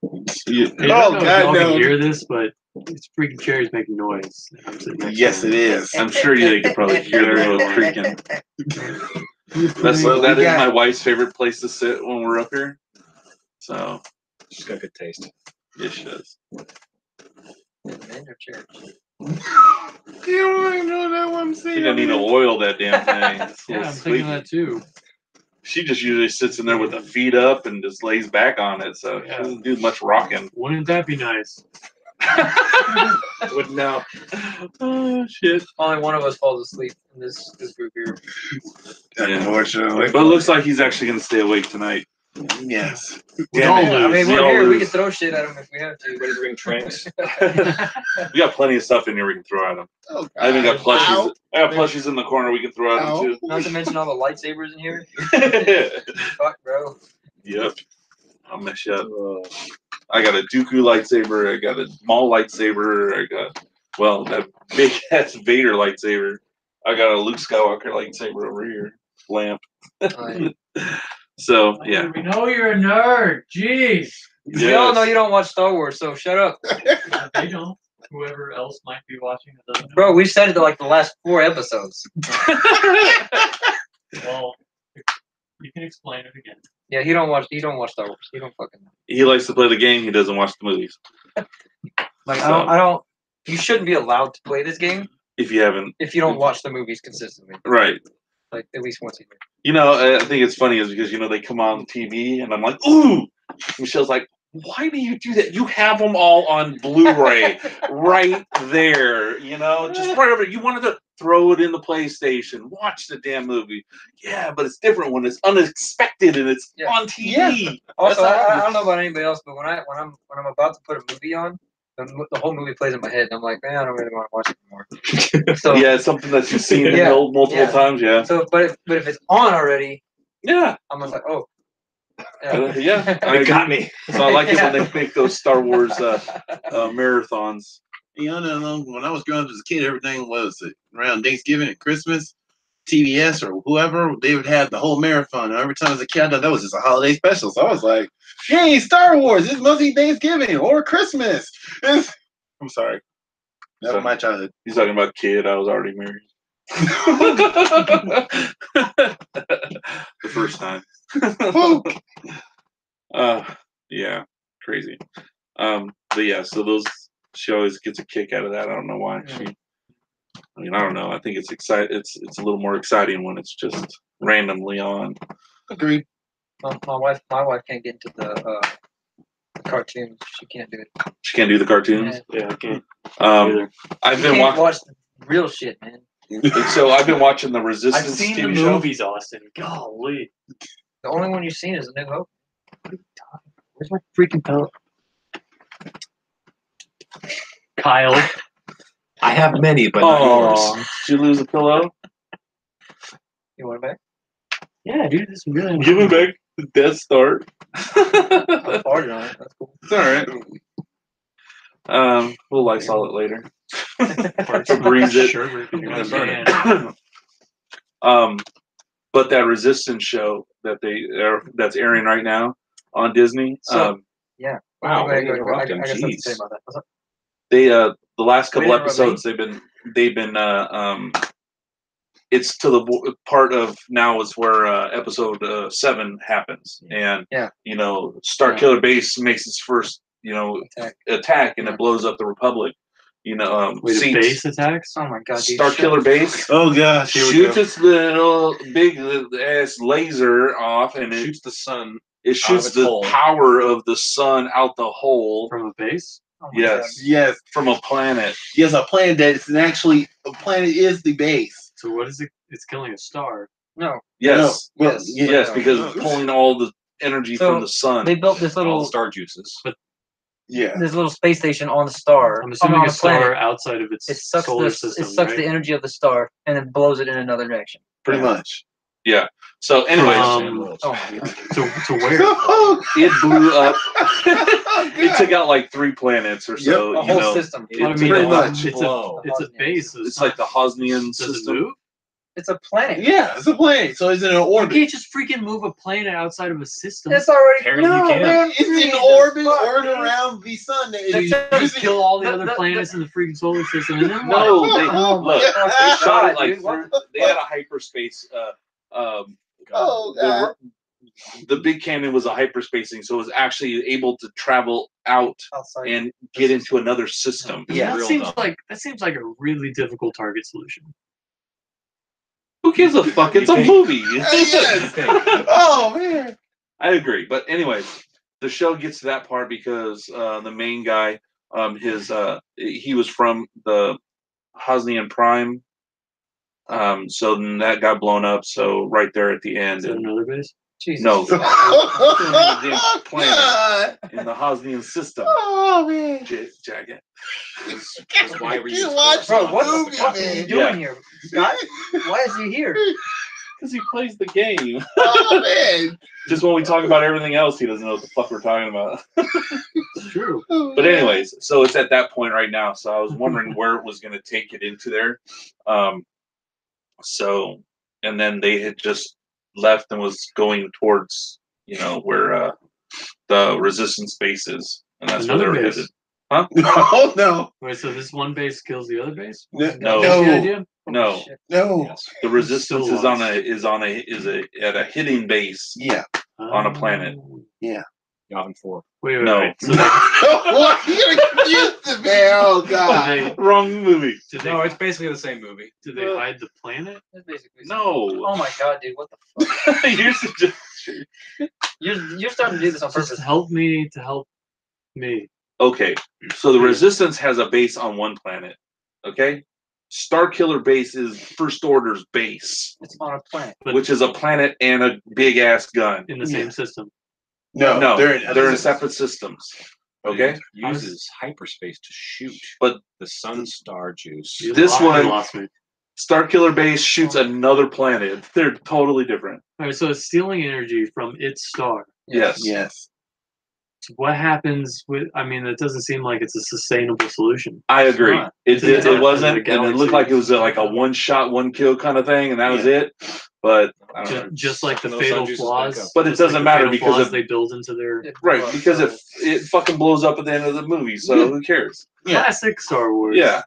Hey, I don't know if y'all can hear this, but this freaking chair is making noise. Yes, it is. I'm sure you could probably hear the little creaking. That is my wife's favorite place to sit when we're up here. So she's got good taste. Yes, she does. You don't even know that one. I think I need to oil that damn thing. Yeah, I'm thinking that too. She just usually sits in there with the feet up and just lays back on it, so she doesn't do much rocking. Wouldn't that be nice? Wouldn't know. Oh shit! Only one of us falls asleep in this group here. Unfortunately, but it looks like he's actually going to stay awake tonight. Yes. I mean, we're here. We can throw shit at him if we have to. Ready to bring tranks? We got plenty of stuff in here we can throw at him. Oh, I even got plushies. I got plushies in the corner we can throw at him too. Not to mention all the lightsabers in here. Fuck, bro. Yep. I'll mess you up. I got a Dooku lightsaber. I got a Maul lightsaber. I got, that big ass Vader lightsaber. I got a Luke Skywalker lightsaber over here. Lamp. So, yeah. We know you're a nerd. Jeez. Yes. We all know you don't watch Star Wars, so shut up. They don't. Whoever else might be watching it doesn't know. Bro, we've said it to like the last 4 episodes. Well, you can explain it again. Yeah, you don't watch Star Wars. You don't fucking know. He likes to play the game. He doesn't watch the movies. Like, I don't. You shouldn't be allowed to play this game if you haven't. If you don't watch the movies consistently. Right. Like at least once a year. You know, I think it's funny is because they come on TV and I'm like, ooh. Michelle's like, why do you do that? You have them all on Blu-ray right there. Just right over. You wanted to throw it in the PlayStation, watch the damn movie. Yeah, but it's different when it's unexpected and it's on TV. Yeah. Also, I don't know about anybody else, but when I'm about to put a movie on, the whole movie plays in my head, and I'm like, man, I don't really want to watch it anymore. So yeah, it's something that you've seen multiple times. Yeah. So, but if it's on already, yeah, I'm just like, oh. Yeah, It got me. So I like it when they make those Star Wars marathons. You know, when I was growing up as a kid, everything was around Thanksgiving and Christmas. TBS or whoever, they would have the whole marathon. And every time as a kid, I thought that was just a holiday special. So I was like, "Yay, Star Wars! This must be Thanksgiving or Christmas." I'm sorry, that was my childhood. He's talking about kid. I was already married. The first time. Yeah, crazy. But yeah, so she always gets a kick out of that. I don't know why. I don't know. I think it's exciting. It's a little more exciting when it's just randomly on. Agreed. My wife can't get into the cartoons. She can't do it. She can't do the cartoons. Yeah, I can't. I've been watching the real shit, man. So I've been watching the Resistance. I've seen TV the show. movies, Austin. Golly. The only one you've seen is A New Hope. Where's my freaking pillow? Kyle. I have many, but not yours. Did you lose a pillow? You want it back? Yeah, dude, this is really. Give it back. The Death Star. I farted on it. That's cool. It's all right. We'll Lysol it later. Breeze it. But that Resistance show that's airing right now on Disney. Yeah. Wow. I got something to say about that. What's up? They the last couple episodes they've been it's to the part of now is where episode 7 happens, and Star Killer Base makes its first attack and it blows up the Republic. Base attacks. Oh my god, dude. Star Killer Base. Oh gosh, shoots its little big ass laser off, and it shoots the sun. It shoots the power of the sun out the hole from a base. Oh yes, from a planet. Yes, a planet that is actually a planet is the base. So what is it? It's killing a star. No. Yes. No. Yes, because it's pulling all the energy from the sun. They built this little star juices. But this little space station on the star. I'm assuming a star outside of its solar system. It sucks the energy of the star and then blows it in another direction. Pretty much. Yeah. So, anyways, to where it blew up. It took out like 3 planets or so. A whole system. Pretty much. It's a base. It's like the Hosnian system. It's a planet. Yeah, it's a planet. So it's in an orbit. You can't just freaking move a planet outside of a system. It's already It's in orbit around the sun. Just kill all the other planets in the freaking solar system, and then no, they shot it like they had a hyperspace. The big cannon was a hyperspacing, so it was actually able to travel out and get into another system. Yeah, that seems like a really difficult target solution. Who gives a fuck? It's a movie. Oh man, I agree. But anyways, the show gets to that part because the main guy, he was from the Hosnian Prime. So then that got blown up. So right there at the end. Is that another base? Jesus. No. Planet in the Hosnian system. Oh man. Jacket. Why were you watch Bro, the what movie, the fuck are you doing here? Scott? Why is he here? Because he plays the game. Oh man. Just when we talk about everything else, he doesn't know what the fuck we're talking about. It's true. But anyways, so it's at that point right now. So I was wondering where it was going to take it into there. So, and then they had just left and was going towards, where the Resistance base is, and that's where they were headed. Huh? Oh no! Wait, so this one base kills the other base? No. No. The Resistance is at a hidden base. Yeah. On a planet. Yeah. Yavin 4. Wait. No. So what? You're confused, man. Oh god. Wrong movie. No, it's basically the same movie. Did they hide the planet? That's basically no. Oh my god, dude! What the fuck? You're starting to do this on purpose. Just help me to help me. Okay, so the Resistance has a base on one planet. Okay, Starkiller Base is First Order's base. It's on a planet, which is a planet and a big ass gun in the same system. No, they're in separate systems. Okay, it uses hyperspace to shoot, but the sun star juice. This one, Starkiller Base shoots another planet. They're totally different. All right, so it's stealing energy from its star. Yes. So what happens with? I mean, it doesn't seem like it's a sustainable solution. I agree. It wasn't, The and it looked like it was like a one shot, one kill kind of thing, and that was it. But I don't know. Just like the fatal flaws. But it doesn't matter because they build into their because it fucking blows up at the end of the movie. So who cares? classic Star Wars. Yeah.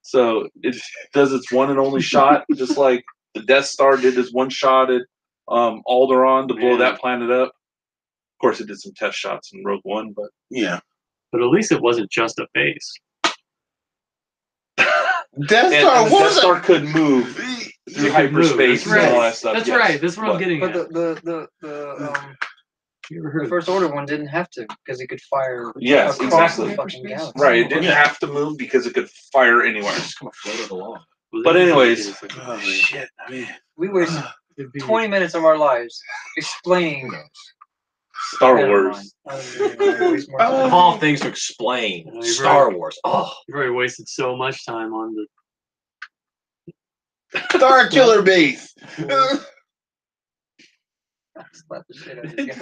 So it does its one and only shot, just like the Death Star did its one shot at Alderaan to blow that planet up. Of course, it did some test shots in Rogue One, but But at least it wasn't just a face. Death Star could move through hyperspace and all that stuff. That's right. That's what I'm getting at. But the First Order one didn't have to because it could fire. Yes, across exactly. the fucking galaxy. Right, it didn't have to move because it could fire anywhere. Just kind of floated along. But anyways, shit. I mean, We wasted 20 minutes of our lives explaining Star Wars. Of all things to explain, Star Wars. Oh, you've already wasted so much time on the Star Killer Base. Slap the shit out of you guys.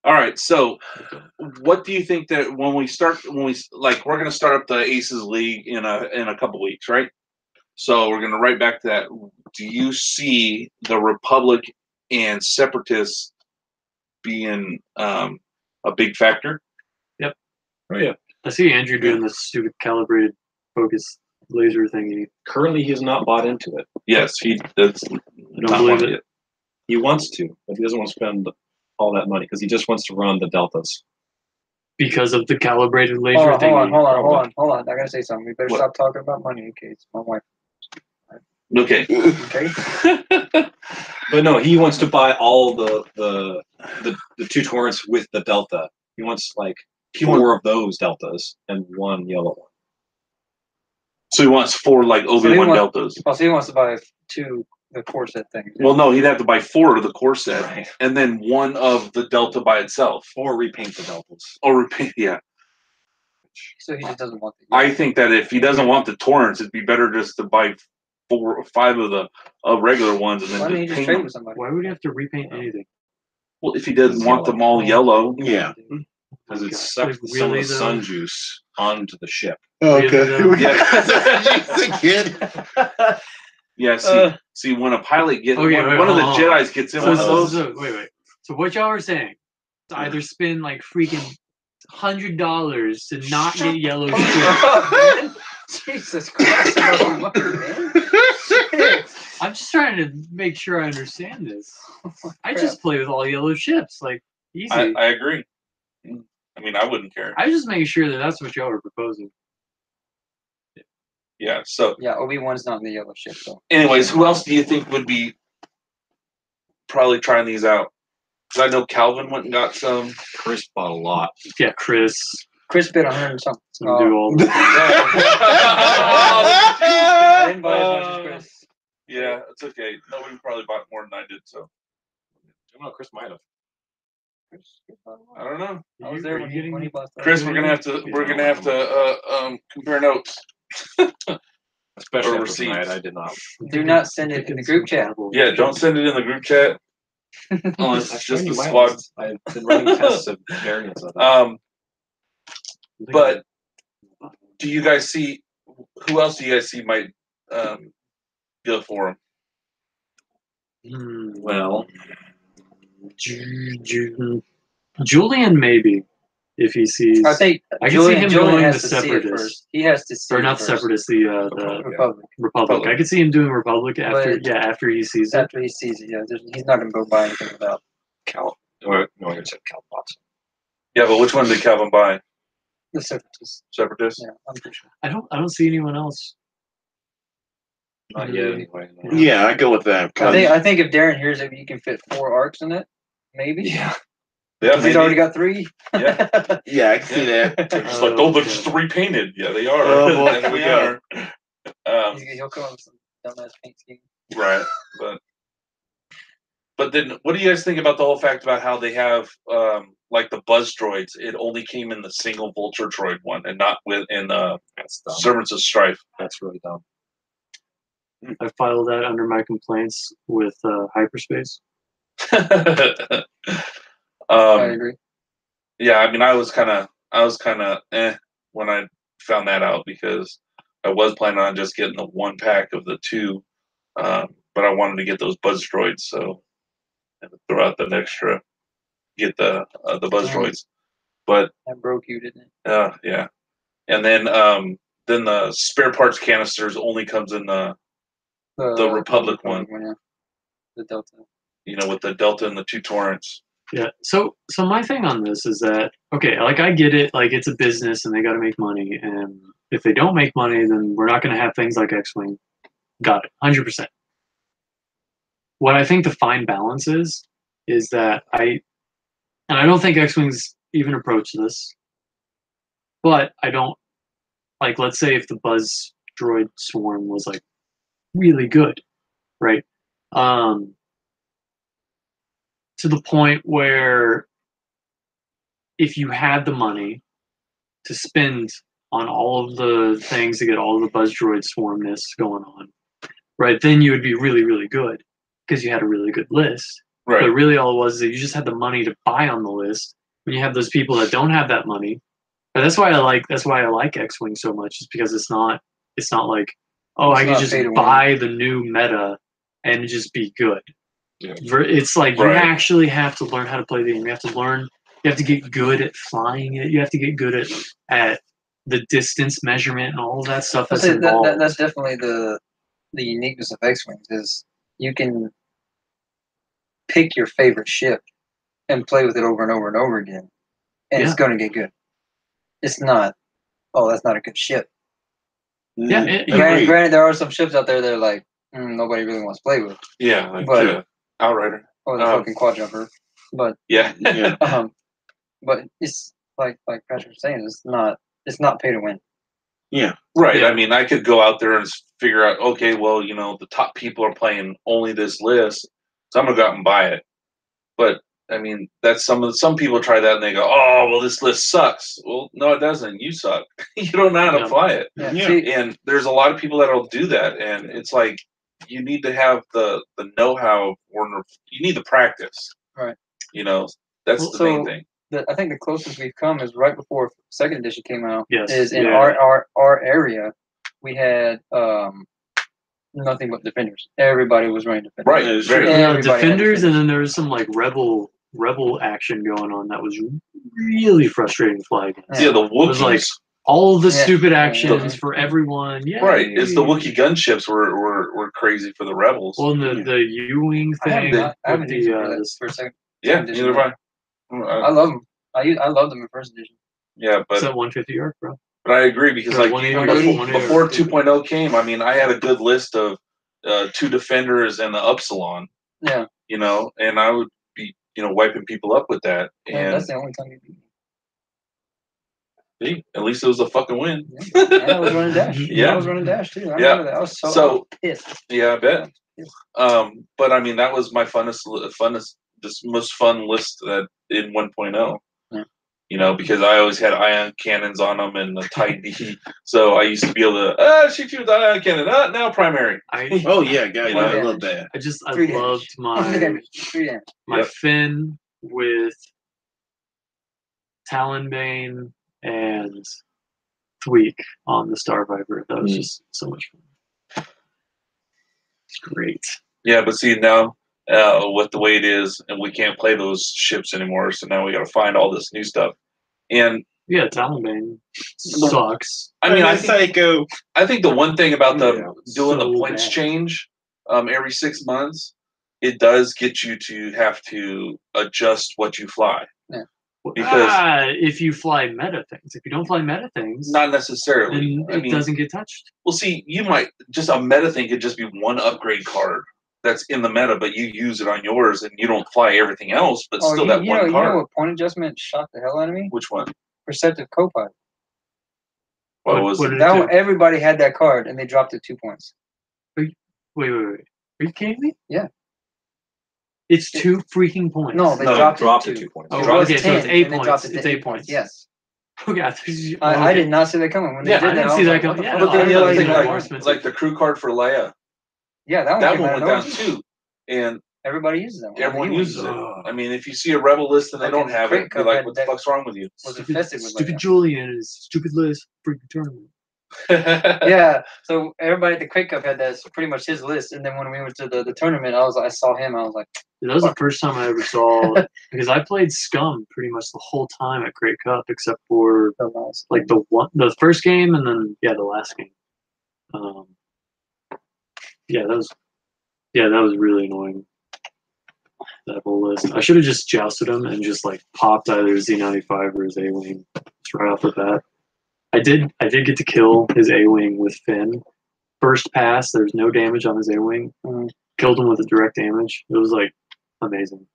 All right, so what do you think that when we're going to start up the Aces League in a couple weeks, right? So we're going to right back to that. Do you see the Republic and Separatists being a big factor? Yep. Oh yeah. I see Andrew doing this stupid calibrated focus laser thingy. Currently, he's not bought into it. Yes, that's I don't believe it. Yet. He wants to, but he doesn't want to spend all that money because he just wants to run the Deltas. Because of the calibrated laser thingy. Hold on. I gotta say something. We better stop talking about money, okay? It's my wife. Okay. But no, he wants to buy all the two Torrents with the Delta. He wants like four of those Deltas and one yellow one. So he wants 4 like Obi-Wan Deltas. Oh, so he wants to buy 2 the core set things. Well, no, he'd have to buy 4 of the core set, right, and then 1 of the Delta by itself, or repaint the Deltas. Or repaint, yeah. So he just doesn't want the. I think that if he doesn't want the Torrents, it'd be better just to buy 4 or 5 of the regular ones, and then Why don't you just paint trade them. with somebody? Why would you have to repaint anything? Well, if he doesn't want them all yellow, because it sucks some of the sun juice onto the ship. Okay. Yeah. See, when a pilot gets one of the Jedi's gets in one of those. Wait. So what y'all are saying? To either spend like freaking $100 to not get yellow shit. Jesus Christ! I'm just trying to make sure I understand this. I just play with all yellow ships, like easy. I agree. I mean, I wouldn't care. I just making sure that that's what y'all are proposing. Yeah. So. Yeah, Obi-Wan's not in the yellow ship, though. Anyways, who else do you think would be probably trying these out? Because I know Calvin went and got some. Chris bought a lot. Yeah, Chris bid 100 and something. Do all the I didn't buy as much as Chris. Yeah, it's okay. Nobody probably bought more than I did, so. I don't know. Chris might have. I don't know. I was there when he bought stuff. Chris, we're gonna have to compare notes. Especially after tonight, I did not. Do not send it in the group chat. Yeah, don't send it in the group chat. Unless it's just the squad. I've been running tests of variants of that. But do you guys see who else do you guys see might go for him? Well, Julian maybe, if he sees. I think I can see him going has the to see it Separatists. first. He has to see Or it not first. Separatists, the Republic. I could see him doing Republic after But after he sees it. After he sees it, yeah. He's not going to go buy anything without Cal. Or no, I said Cal Potts. Yeah, but which one did Calvin buy? the Separatists. Separatists? Yeah, I'm pretty sure. I don't see anyone else. Not yet, anyway. Yeah, I go with that. I think if Darrin hears it, you can fit 4 arcs in it, maybe. Yeah. Yeah, He's already got 3. Yeah. Yeah, I can see that. It's like, oh, they're just repainted. Yeah, they are. Oh, boy. And we are. He'll come up with some dumbass paint scheme. Right, but then, what do you guys think about the whole fact about how they have like the buzz droids? It only came in the single Vulture droid one, and not in Servants of Strife. That's really dumb. I filed that under my complaints with hyperspace. I agree. Yeah, I mean, I was kind of when I found that out because I was planning on just getting the 1 pack of the 2, but I wanted to get those buzz droids, so I had to throw out that extra, get the buzz droids. But that broke you, didn't it? Yeah, and then the spare parts canisters only comes in the Republic one. Yeah. The Delta. With the Delta and the 2 Torrents. Yeah. So my thing on this is that, okay, like I get it, like it's a business and they got to make money, and if they don't make money, then we're not going to have things like X-Wing. Got it, 100%. What I think the fine balance is that I don't think X-Wings even approach this, but I don't, like, let's say if the Buzz Droid Swarm was like really good, right? To the point where if you had the money to spend on all of the things to get all of the Buzz Droid Swarmness going on, right, then you would be really, really good because you had a really good list. Right. But really all it was is that you just had the money to buy on the list. When you have those people that don't have that money, but that's why I like X-Wing so much, is because it's not like, oh, I can just buy the new meta and just be good. Yeah. It's like you actually have to learn how to play the game. You have to get good at flying it. You have to get good at the distance measurement and all of that stuff that's involved. That's definitely the uniqueness of X-Wings, is you can pick your favorite ship and play with it over and over and over again, and it's going to get good. It's not, oh, that's not a good ship. Yeah. Granted, there are some ships out there that are like, nobody really wants to play with. Yeah, like Outrider. Or the fucking quad jumper. But yeah. But it's like Patrick was saying, it's not pay to win. Yeah. Right. Yeah. I mean, I could go out there and figure out, okay, well, the top people are playing only this list, so I'm gonna go out and buy it. But I mean, that's some people try that and they go, oh, well, this list sucks. Well, no, it doesn't. You suck. You don't know how to play it. Yeah. And there's a lot of people that'll do that, and it's like you need to have the know-how, or you need the practice. Right. That's the main thing. I think the closest we've come is right before 2nd edition came out. Yes. Is in our area, we had nothing but defenders. Everybody was running defenders. Right. Defenders, and then there was some like rebel action going on that was really frustrating to fly against. Yeah, the Wookiees. It was like all the stupid actions for everyone. Yeah. Right. It's the Wookiee gunships were crazy for the rebels. Well, the U-wing thing. I haven't used it for a second. Yeah, neither have I. I love them. I loved them in 1st edition. Yeah, but it's that 150 arc, bro. But I agree, because like even before 2.0 came, I mean, I had a good list of 2 defenders and the Upsilon. Yeah. And I would be wiping people up with that. And that's the only time you beat me. See, at least it was a fucking win. Yeah. And I was running dash. Yeah. I was running dash too. I remember that. I was so pissed. Yeah, I bet. Yeah. But I mean, that was my this most fun list that in 1.0. Yeah. Because I always had ion cannons on them and the TIE D, so I used to be able to shoot you with the ion cannon. Now primary. I love that. I loved my Finn with Talonbane and Tweak on the Star Viper. That was just so much fun. It's great. Yeah, but see now, with the way it is, and we can't play those ships anymore, so now we got to find all this new stuff. And yeah, Talonbane sucks. I mean, I think the one thing about doing the points change every 6 months, it does get you to have to adjust what you fly. Yeah. Because if you fly meta things, if you don't fly meta things, not necessarily. Then it doesn't get touched. Well, see, you might just a meta thing could just be one upgrade card that's in the meta, but you use it on yours and you don't fly everything else, but still that one card. You know what point adjustment shocked the hell out of me? Which one? Perceptive Copilot. What was it? That one, everybody had that card and they dropped it 2 points. Wait. Are you kidding me? Yeah. It's 2 freaking points. No, they dropped it 2 points. Oh, okay, so it's 8 points. It's 8 points. Yes. Okay, I did not see that coming. When they did I didn't see that coming. Yeah, but the other thing, like the crew card for Leia, Yeah, that one went down too, and everybody uses that one. Everyone uses it. I mean, if you see a rebel list and they don't have it, be like, what the fuck's wrong with you? Stupid Julian and his stupid list freaking tournament. Yeah, so everybody at the Crate Cup had that, pretty much his list, and then when we went to the tournament, I saw him, I was like, that was the first time I ever saw, because I played Scum pretty much the whole time at Crate Cup, except for like the first game and then the last game. That was really annoying. That whole list. I should have just jousted him and just like popped either Z95 or his A-Wing just right off the bat. I did get to kill his A-Wing with Finn. First pass, there's no damage on his A-Wing. Killed him with a direct damage. It was like amazing.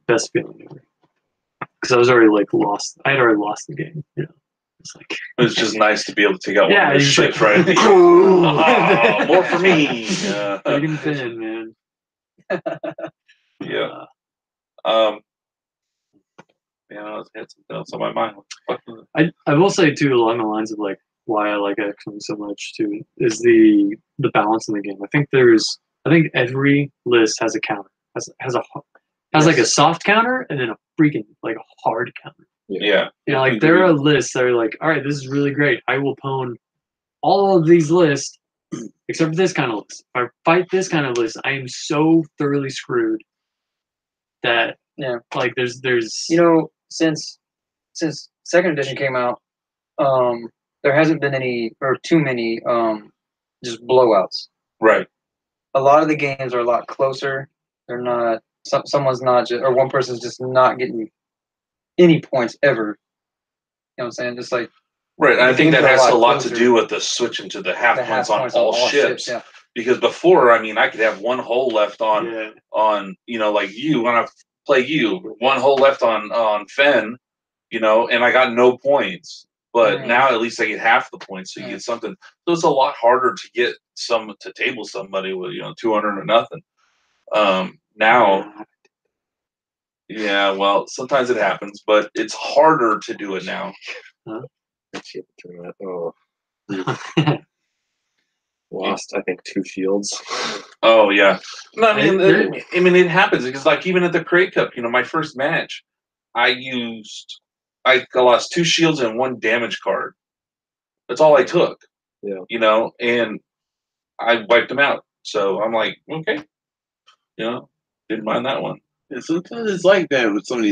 Best feeling ever. Because I was already like lost. I had already lost the game. You know, it's like it was just nice to be able to take out one of those ships like, right at the end. More for me. Friggin' Finn, man. Yeah. I had something else on my mind. I will say too, along the lines of like why I like X-Wing so much too, is the balance in the game. I think every list has a counter. Has like a soft counter and then a freaking like a hard counter. Yeah. You know, like there are lists that are like, all right, this is really great. I will pwn all of these lists except for this kind of list. If I fight this kind of list, I am so thoroughly screwed that like there's since second edition came out, there hasn't been any or too many just blowouts. Right. A lot of the games are a lot closer. They're not. Someone's not just, or one person's just not getting any points ever. You know what I'm saying? Just like right. I think that has a lot to do with the switching to the half points on all ships. Yeah. Because before, I mean, I could have one hole left on like you when I play you, one hole left on Fenn, and I got no points. But now at least I get half the points, so you get something. So it's a lot harder to get to table somebody with 200 or nothing. Now, well, sometimes it happens, but it's harder to do it now. Lost, I think, 2 shields. Oh yeah, no, I mean, it happens because like even at the Crate Cup, my first match, I lost 2 shields and 1 damage card. That's all I took. Yeah. And I wiped them out. So I'm like, okay, didn't mind that one. And sometimes it's like that with some of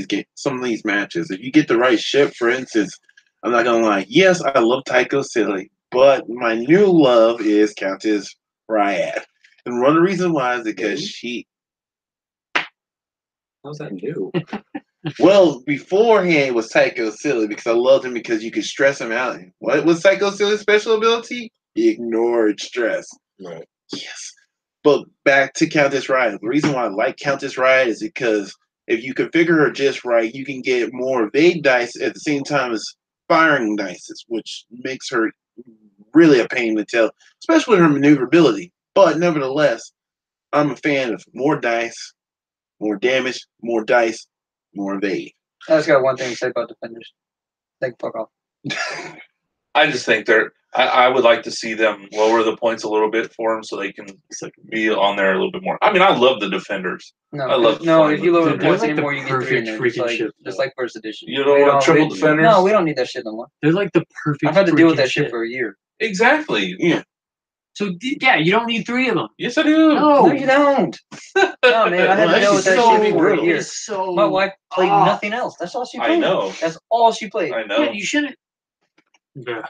these matches. If you get the right ship, for instance, I'm not gonna lie. Yes, I love Tycho Silly, but my new love is Countess Ryad. And one of the reasons why is because she. How's that new? Well, beforehand it was Tycho Silly because I loved him because you could stress him out. What was Tycho Silly's special ability? He ignored stress. Right. Yes. But back to Countess Ryad. The reason why I like Countess Ryad is because if you configure her just right, you can get more evade dice at the same time as firing dice, which makes her really a pain to tell, especially her maneuverability. But nevertheless, I'm a fan of more dice, more damage, more dice, more evade. I just got one thing to say about defenders. Take the fuck off. I just think I would like to see them lower the points a little bit for them so they can be on there a little bit more. I mean, I love the defenders. If you lower the points anymore, you get 3 in there. Just like first edition. You don't want triple defenders? No, we don't need that shit no more. They're like the perfect. I've had to deal with that shit for a year. Exactly. Yeah. So you don't need 3 of them. Yes, I do. No, you don't. No, man, I had to deal with that shit for a year. My wife played nothing else. That's all she played. I know. That's all she played. I know. Yeah, you shouldn't. Yeah.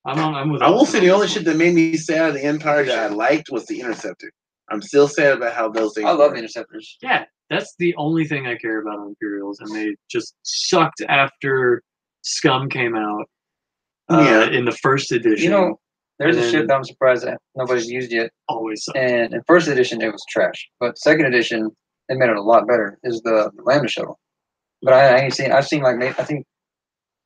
I'm with. I will say the only shit that made me sad of the Empire that I liked was the Interceptor. I'm still sad about how those things. I love Interceptors. Yeah, that's the only thing I care about on Imperials, and they just sucked after Scum came out. In the first edition. There's a ship that I'm surprised that nobody's used yet. Always. And in first edition, it was trash. But second edition, they made it a lot better. Is the Lambda Shuttle. But I ain't seen. I've seen like I think.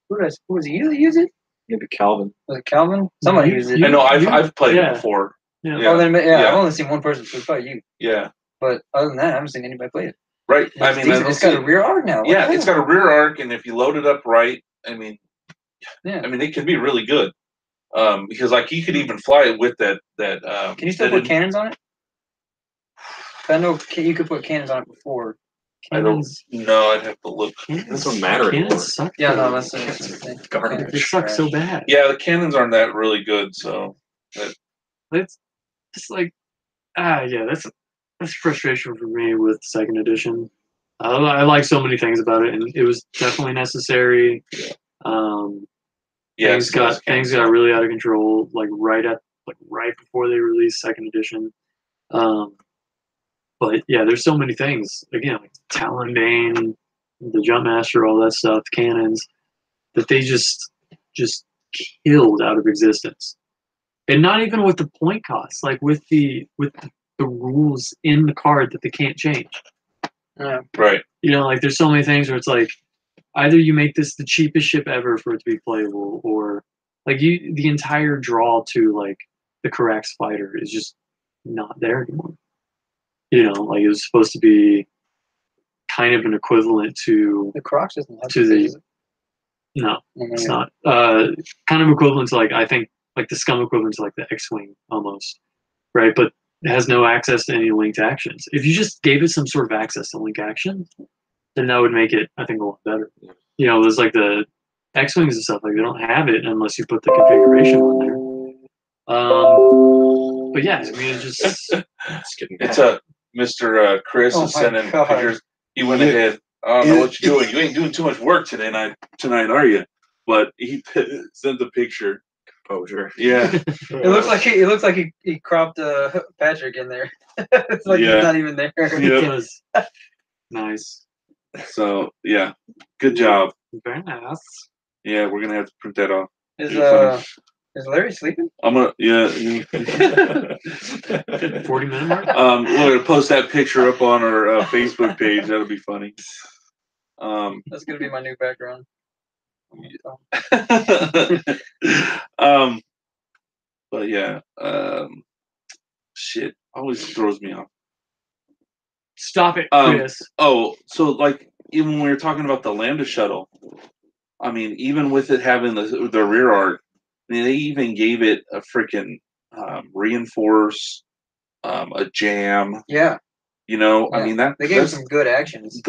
Who was it? You that use it? Maybe Calvin. Was it Calvin? Somebody used it. I know. I've played it before. Yeah. Oh, then I've only seen one person. So it's probably you. Yeah. But other than that, I haven't seen anybody play it. Right. I mean, it's got a rear arc now. Yeah, it's got a rear arc, and if you load it up right, I mean, it can be really good. Because like you could even fly it with that. Can you still put cannons on it? I know you could put cannons on it before. Cannons, I'd have to look. It doesn't matter anymore. Cannons suck. Yeah, no, though. that's the thing. Garbage. They suck so bad. Yeah, the cannons aren't that really good, so. It's just like, yeah, that's frustration for me with second edition. I like so many things about it, and it was definitely necessary. Things got really out of control, like right before they released second edition. But yeah, there's so many things. Again, like Talonbane, the Jumpmaster, all that stuff, cannons, that they just killed out of existence. And not even with the point cost, like with the rules in the card that they can't change. Right. You know, like there's so many things where it's like either you make this the cheapest ship ever for it to be playable, or like the entire draw to like the Carax fighter is just not there anymore. You know, like it was supposed to be kind of an equivalent to The Crocs doesn't have to the no, it's not. Kind of equivalent to like I think like the Scum equivalent to like the X-Wing almost, right? But it has no access to any linked actions. If you just gave it some sort of access to link actions, then that would make it, I think, a lot better. You know, there's like the X-Wings and stuff, like they don't have it unless you put the configuration on there. But yeah, I mean, it's just it's a Mr. Chris is sending pictures. He went ahead. I don't know what you're doing. You ain't doing too much work tonight, are you? But he sent the picture. Composure. Yeah. It looks like he cropped Patrick in there. It's like he's not even there. Yep. Nice. So yeah, good job. Very nice. Yeah, we're gonna have to print that off. Is Larry sleeping? I'm gonna 40-minute mark. We're gonna post that picture up on our Facebook page. That'll be funny. That's gonna be my new background. But yeah, shit always throws me off. Stop it, Chris. Oh, so like even when we were talking about the Lambda shuttle, I mean, even with it having the rear arc, I mean, they even gave it a freaking reinforce, a jam. Yeah. You know, yeah. I mean that they gave some good actions.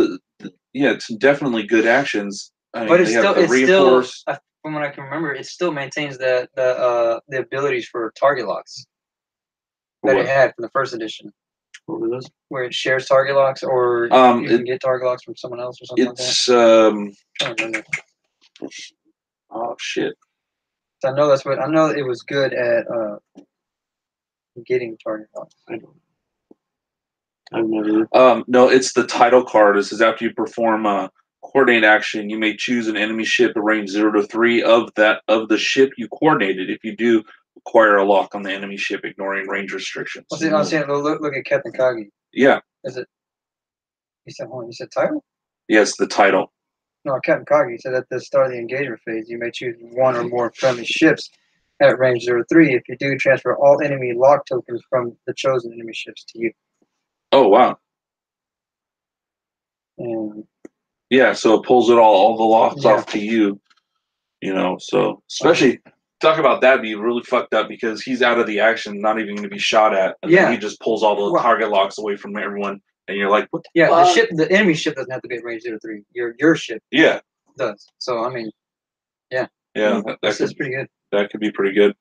It's definitely good actions. I mean, but it's still reinforce. From what I can remember, it still maintains the abilities for target locks that it had from the first edition. What were those? Where it shares target locks, or you can get target locks from someone else or something like that. I don't remember. Oh shit! I know it was good at getting target locks. I don't. I've never. No, it's the title card. It says after you perform a coordinate action, you may choose an enemy ship at range 0 to 3 of the ship you coordinated. If you do, acquire a lock on the enemy ship, ignoring range restrictions. I'm saying, look at Captain Kagi. Yeah. Is it? You said title? Yes, the title. No, Captain Kagi said at the start of the engagement phase, you may choose one or more friendly ships at range 0 to 3. If you do, transfer all enemy lock tokens from the chosen enemy ships to you. Oh wow. And yeah, so it pulls it all the locks off to you. You know, so especially talk about that be really fucked up because he's out of the action, not even going to be shot at, and then he just pulls all the target locks away from everyone, and you're like, what? The enemy ship doesn't have to be at range 0 to 3. Your ship, does. So I mean, that's pretty good. That could be pretty good.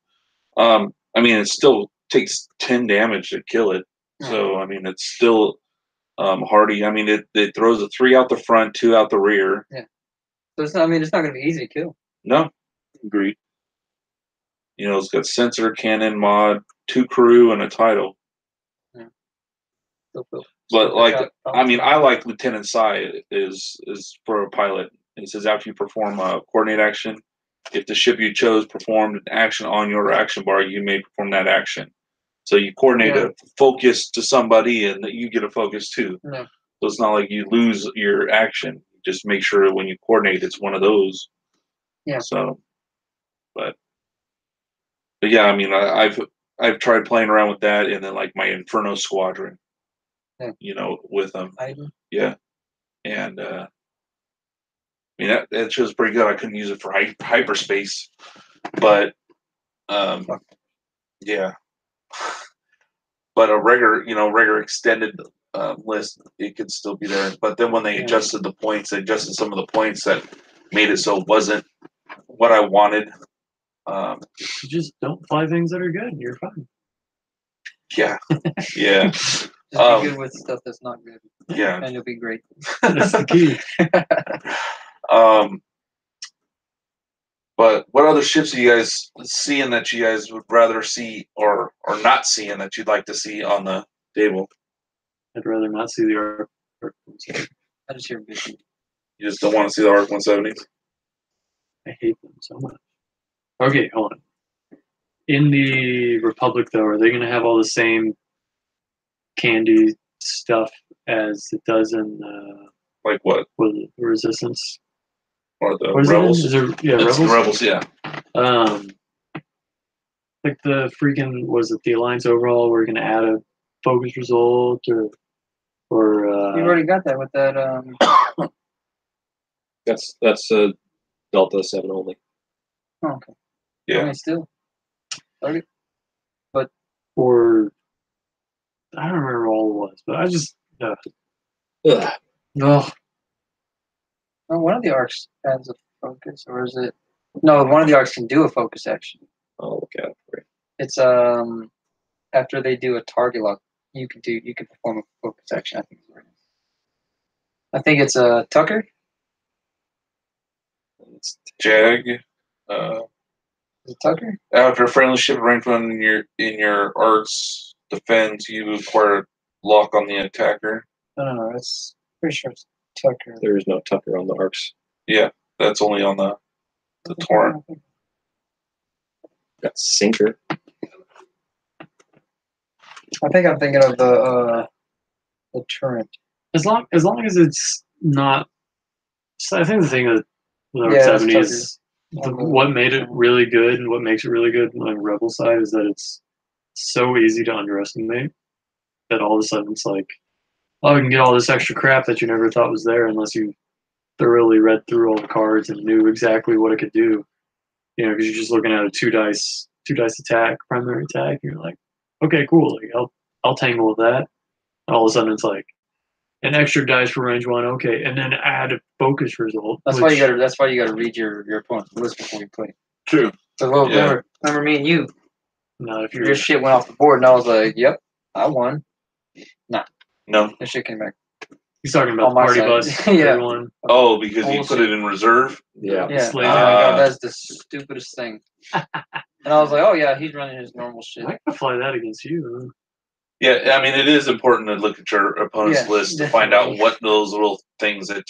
I mean, it still takes 10 damage to kill it, so I mean, it's still hardy. I mean, it throws a 3 out the front, 2 out the rear. Yeah. So it's not. I mean, it's not going to be easy to kill. No, agreed. You know, it's got sensor, cannon, mod, 2 crew, and a title. Yeah. But like, I mean, I like Lieutenant Sai is for a pilot. It says after you perform a coordinate action, if the ship you chose performed an action on your action bar, you may perform that action. So you coordinate a focus to somebody, and you get a focus too. Yeah. So it's not like you lose your action. Just make sure when you coordinate, it's one of those. Yeah. So, but yeah, I mean, I've tried playing around with that, and then like my Inferno Squadron. Yeah. You know, with them. Yeah. And I mean that show's pretty good. I couldn't use it for hyperspace, but yeah. But a regular extended list, it could still be there. But then when they adjusted the points, they adjusted some of the points that made it so it wasn't what I wanted. You just don't fly things that are good. You're fine. Yeah, yeah. Just be good with stuff that's not good. Yeah, and you'll be great. That's the key. But what other ships are you guys seeing that you guys would rather see or not seeing that you'd like to see on the table? I'd rather not see the ARC. I just hear bitching. You just don't want to see the ARC 170s? I hate them so much. Okay, hold on. In the Republic, though, are they going to have all the same candy stuff as it does in like what? Resistance? Or the what is Rebels? Rebels? The Rebels, yeah. Like the freaking, was it the Alliance overall? We're going to add a focus result or you already got that with that. That's Delta 7 only. Oh, okay. Yeah. I mean, still. Okay. Or I don't remember all it was, but I just Ugh. no. Oh, one of the arcs has a focus, or is it? No, one of the arcs can do a focus action. I'll look at it for you. It's after they do a target lock, you can perform a focus action. I think it's Tucker. It's Jag. Is it Tucker? After a friendly ship ranked one in your ARC's defense, you acquire lock on the attacker. No. It's pretty sure it's Tucker. There is no Tucker on the arcs. Yeah, that's only on the Torrent. Got Sinker. I think I'm thinking of the Turret. As long as it's not. So I think the thing with our Yeah, 70 is what made it really good and what makes it really good on the Rebel side is that it's so easy to underestimate that all of a sudden it's like, oh, you can get all this extra crap that you never thought was there unless you thoroughly read through all the cards and knew exactly what it could do. You know, because you're just looking at a two dice attack, primary attack, and you're like, okay, cool, like I'll tangle with that. And all of a sudden it's like an extra dice for range 1, okay, and then add a focus result. That's why you gotta read your opponent's list before you play. True. So remember me and you. No, if Your shit went off the board, and I was like, "Yep, I won." No. The shit came back. he's talking about On the my party side. bus. Yeah. Everyone. Oh, because you put Bullshit. it in reserve? Yeah. Yeah. Slave. Oh my god, that's the stupidest thing. And I was like, "Oh yeah, he's running his normal shit." I could fly that against you. Yeah, I mean, it is important to look at your opponent's list to find out what those little things that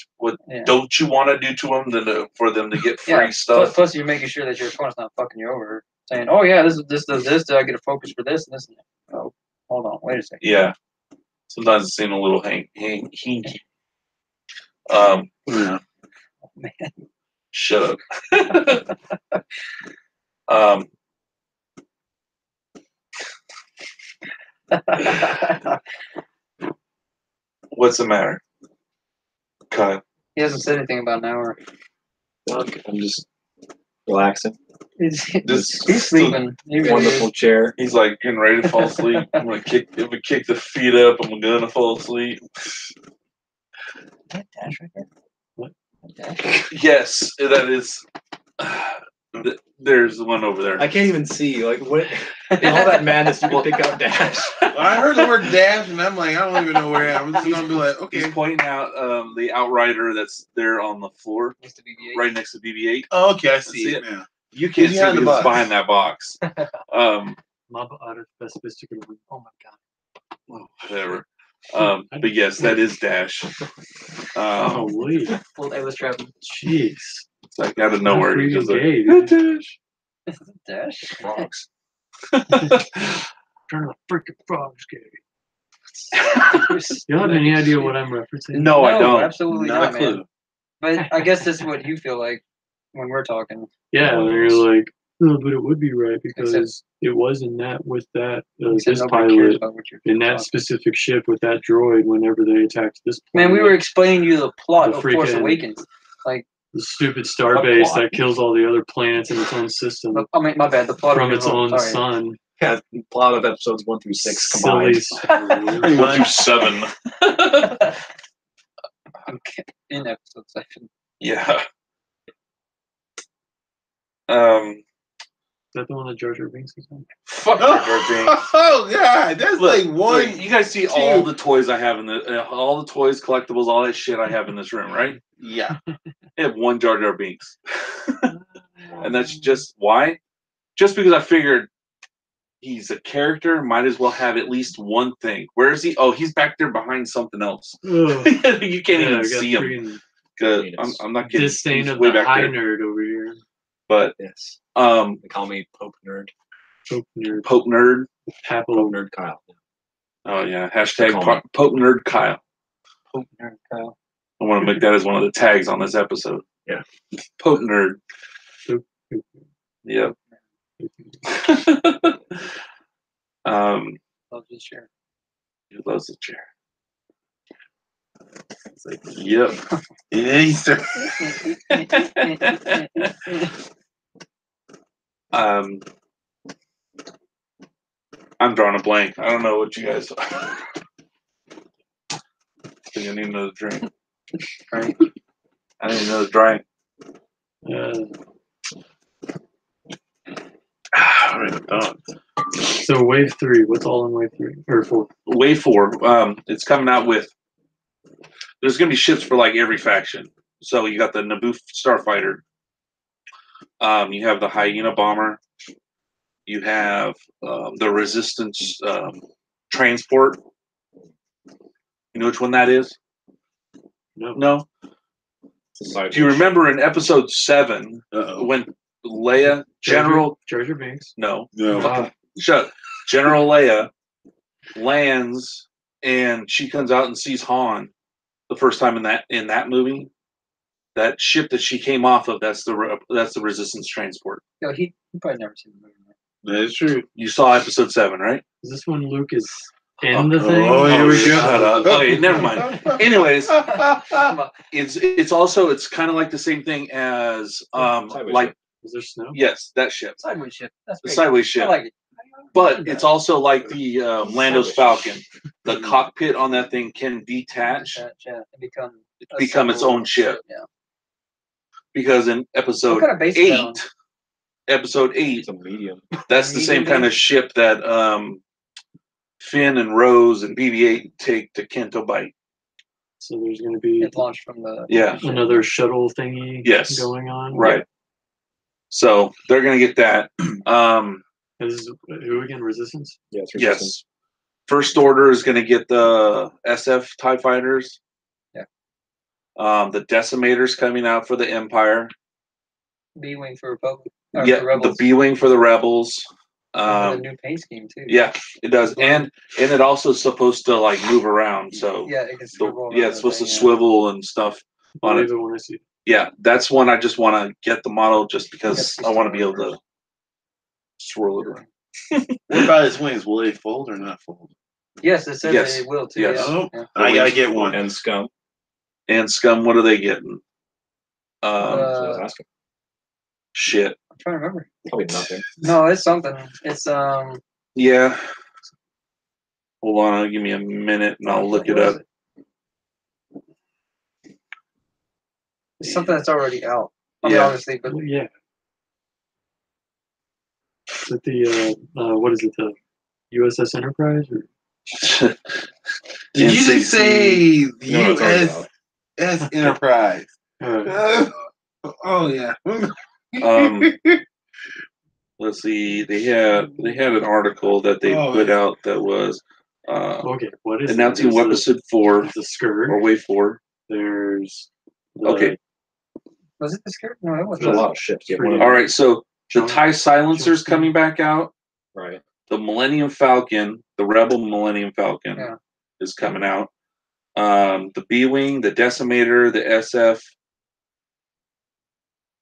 don't you want to do to them for them to get free stuff. Plus, you're making sure that your opponent's not fucking you over, saying, "Oh yeah, this does this. Do I get a focus for this and this?" And that. Oh, hold on, wait a second. Yeah, sometimes it seems a little hinky. Yeah. Oh, man. Shut up. What's the matter, Kyle? He hasn't said anything about an hour. I'm just relaxing. He's sleeping. Wonderful chair. He's like getting ready to fall asleep. I'm gonna kick the feet up. I'm gonna fall asleep. Is that Dash right there? What? Dash? Yes, that is. There's one over there. I can't even see. Like, what? In all that madness, you can pick out Dash. I heard the word Dash, and I'm like, I don't even know where I am. I'm just going to be like, okay. He's pointing out the Outrider that's there on the floor. Next to BB-8. Right next to BB-8. Oh, okay, I see it now. You can't see behind it the because it's box. behind that box. Oh my god. Whatever. But yes, that is Dash. Holy. Full Atlas travel. Jeez. It's like out of nowhere. He just like, gay, Dash. Dash? Frogs. Turn the freaking frogs gay. You have any idea what I'm referencing? No, I don't. Absolutely Not a not, man. clue. But I guess this is what you feel like when we're talking. Yeah, and you're like, no, but it would be right because Except- it was in that with that Except this nobody cares pilot about what you're in that talking. specific ship with that droid whenever they attacked this planet. Man, we were explaining you the plot The of Force freaking- Awakens. Like, the stupid starbase What plot? that kills all the other planets in its own system I mean, my bad. The plot from of its own sun. Yeah, the plot of episodes 1 through 6 Silly. combined. Pretty 1 through much. 7. Okay. In episode section. Yeah. Is that the one that Jar Jar Binks is on? Fuck Jar Jar Binks. Oh God, that's Look, like one. look, you guys see all the toys I have in the, all the toys, collectibles, all that shit I have in this room, right? Yeah. I have one Jar Jar Binks, and that's just why. Just because I figured he's a character, might as well have at least one thing. Where is he? Oh, he's back there behind something else. You can't even see him. I'm not kidding. Disdain He's of way the back high there. nerd over here. But Yes. they call me Pope Nerd. Pope nerd. Pope Nerd. Pope Nerd Kyle. Oh yeah. Hashtag Pope Nerd Kyle. Pope Nerd Kyle. I want to make that as one of the tags on this episode. Yeah. Pope Nerd. Pope. Yep. Loves his chair. He loves the chair. It's like, yep. Yeah, he's I'm drawing a blank. I don't know what you guys. I think I need another drink. Right. I need another drink. So wave 3, what's all in wave 3 or 4? Wave 4. It's coming out with. There's going to be ships for like every faction. So you got the Naboo Starfighter. You have the Hyena Bomber. You have the Resistance transport. You know which one that is? No. Do you remember in episode 7 when Leia, General Jar Jar Binks? No. No. Shut up. General Leia lands and she comes out and sees Han the first time in that movie. That ship that she came off of, that's the Resistance transport. No, he probably never seen the movie. That is true. You saw episode 7, right? Is this when Luke is in the thing? Oh, here we go. Shut up. Okay, never mind. Anyways, it's kind of like the same thing as like. Is there snow? Yes, that ship. Sideways ship. That's The great. sideways ship. I like it. But it's also like the Lando's Falcon. The cockpit on that thing can detach, Yeah, and become its own ship. Yeah. Because in episode What kind of base is that on? episode 8, It's a medium. that's the same kind of ship that Finn and Rose and BB-8 take to Canto Bight. So there's going to be It launched from the another shuttle thingy going on. Right. So they're going to get that. Is who again? Resistance? Yeah, it's Resistance. Yes. First Order is going to get the SF TIE Fighters. Yeah. The Decimators coming out for the Empire. B-Wing for Republic. Yeah, the B-Wing for the Rebels. The new paint scheme too. Yeah, it does, and it also is supposed to like move around. So yeah, it can swivel. it's supposed to swivel and stuff on it. When I see. Yeah, that's one I just want to get the model just because I want to be able to swirl it around. What about his wings? Will they fold or not fold? Yes, it says Yes. they will too. Yes. Yeah. Oh, I gotta get one. And Scum. And Scum, what are they getting? So I was asking. Shit. I'm trying to remember. Probably nothing. No, it's something. It's Yeah. Hold on, give me a minute and I'll look it up. It's something that's already out. I mean, Yeah. obviously, but Yeah. Is it the what is it? The USS Enterprise? Or? Did you just say the No, it's already out. USS Enterprise? Oh yeah. Let's see. They had an article that they put out that was Okay, what is announcing it? episode 4 The skirt. or wave 4. There's the, Okay. was it the skirt? No, it There's a wasn't. lot of ships. You have Pretty- one of All them. right, so the TIE Silencer's coming back out. Right. The Millennium Falcon, the Rebel Millennium Falcon, is coming out. The B-Wing, the Decimator, the SF.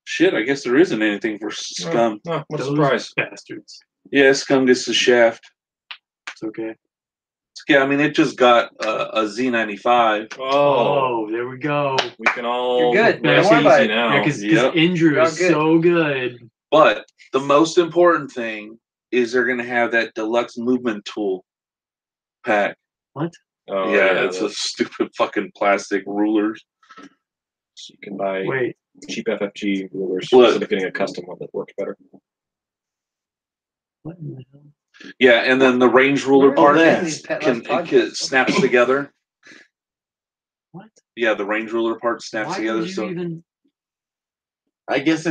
Shit, I guess there isn't anything for Scum. Oh, what a those surprise. bastards. Yeah, Scum gets the shaft. It's okay. Yeah, I mean, it just got a Z95. Oh, there we go. We can all You're good. rest Don't worry about easy it. now. Yeah, because Yep. Indra You're is good. so good. But the most important thing is they're going to have that deluxe movement tool pack. What? Oh, yeah, it's a stupid fucking plastic rulers. So you can buy cheap FFG rulers instead of getting a custom one that works better. What in the hell? Yeah, and then the range ruler part can snaps together. What? Yeah, the range ruler part snaps together. So I guess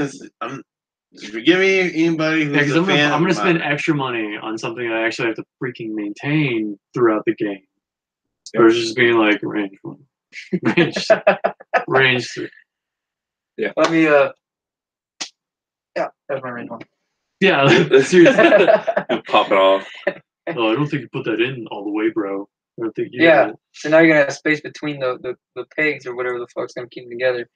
forgive me, anybody who's a fan. I'm gonna spend extra money on something I actually have to freaking maintain throughout the game. Versus just being like range 1, range 3. Yeah. Let me yeah, that's my range 1. Yeah, seriously. Pop it off. Oh, I don't think you put that in all the way, bro. I don't think you yeah. So now you're gonna have space between the pegs or whatever the fuck's gonna keep them together.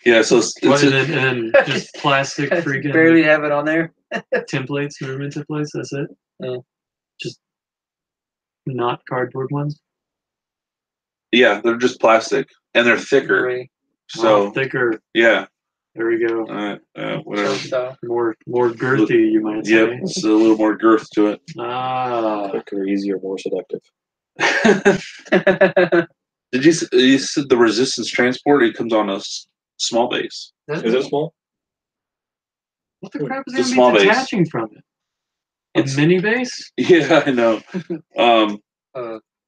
Yeah, so and then just plastic freaking barely have it on there. templates, movement templates, that's it. Just not cardboard ones. Yeah, they're just plastic and they're thicker. So thicker. Yeah. There we go. Whatever. More girthy, you might say. Yep, it's a little more girth to it. Quicker, easier, more seductive. Did you said the resistance transport? It comes on a small base. Is it small? What the crap is going to be detaching from it? A mini base? Yeah, I know.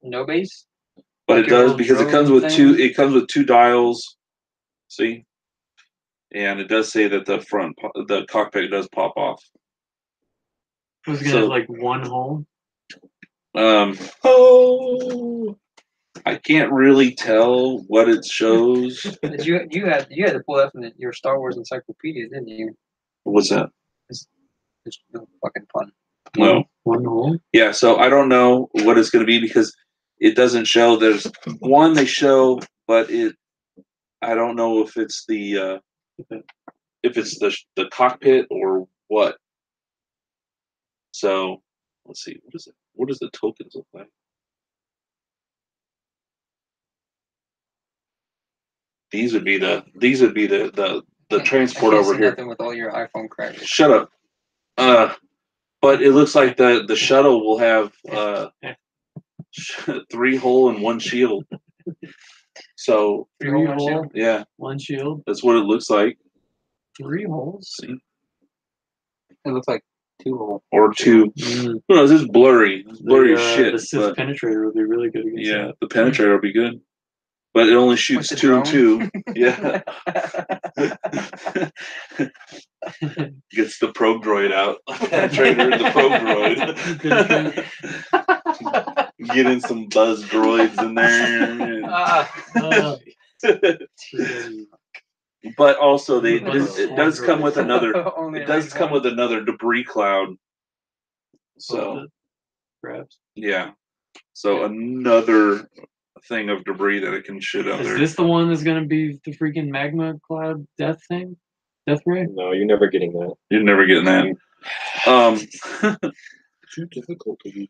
No base. But like it does because it comes with two. It comes with 2 dials. See, and it does say that the cockpit does pop off. It was gonna have like 1 hole. I can't really tell what it shows. you had to pull that from your Star Wars encyclopedia, didn't you? What's that? It's no fucking fun. No. 1 hole? Yeah, so I don't know what it's going to be because it doesn't show. There's one they show, but I don't know if it's the cockpit or what. So let's see. What does the tokens look like? These would be the transport over here. Nothing with all your iPhone crap. Shut up. But it looks like the shuttle will have 3 hole and 1 shield. So 3 hole, yeah, 1 shield. That's what it looks like. 3 holes. See? It looks like 2 hole or 2. No, this is blurry. It's blurry as shit. The Sith penetrator would be really good against that. The penetrator will be good. But it only shoots 2 and 2. Yeah. Gets the probe droid out. Penetrator and the probe droid. Get in some buzz droids in there. But also it does come with another debris cloud. So perhaps. Yeah. So another thing of debris that it can shoot out there. Is this the one that's going to be the freaking magma cloud death thing? Death ray? No, you're never getting that. You're never getting that. Too difficult to use.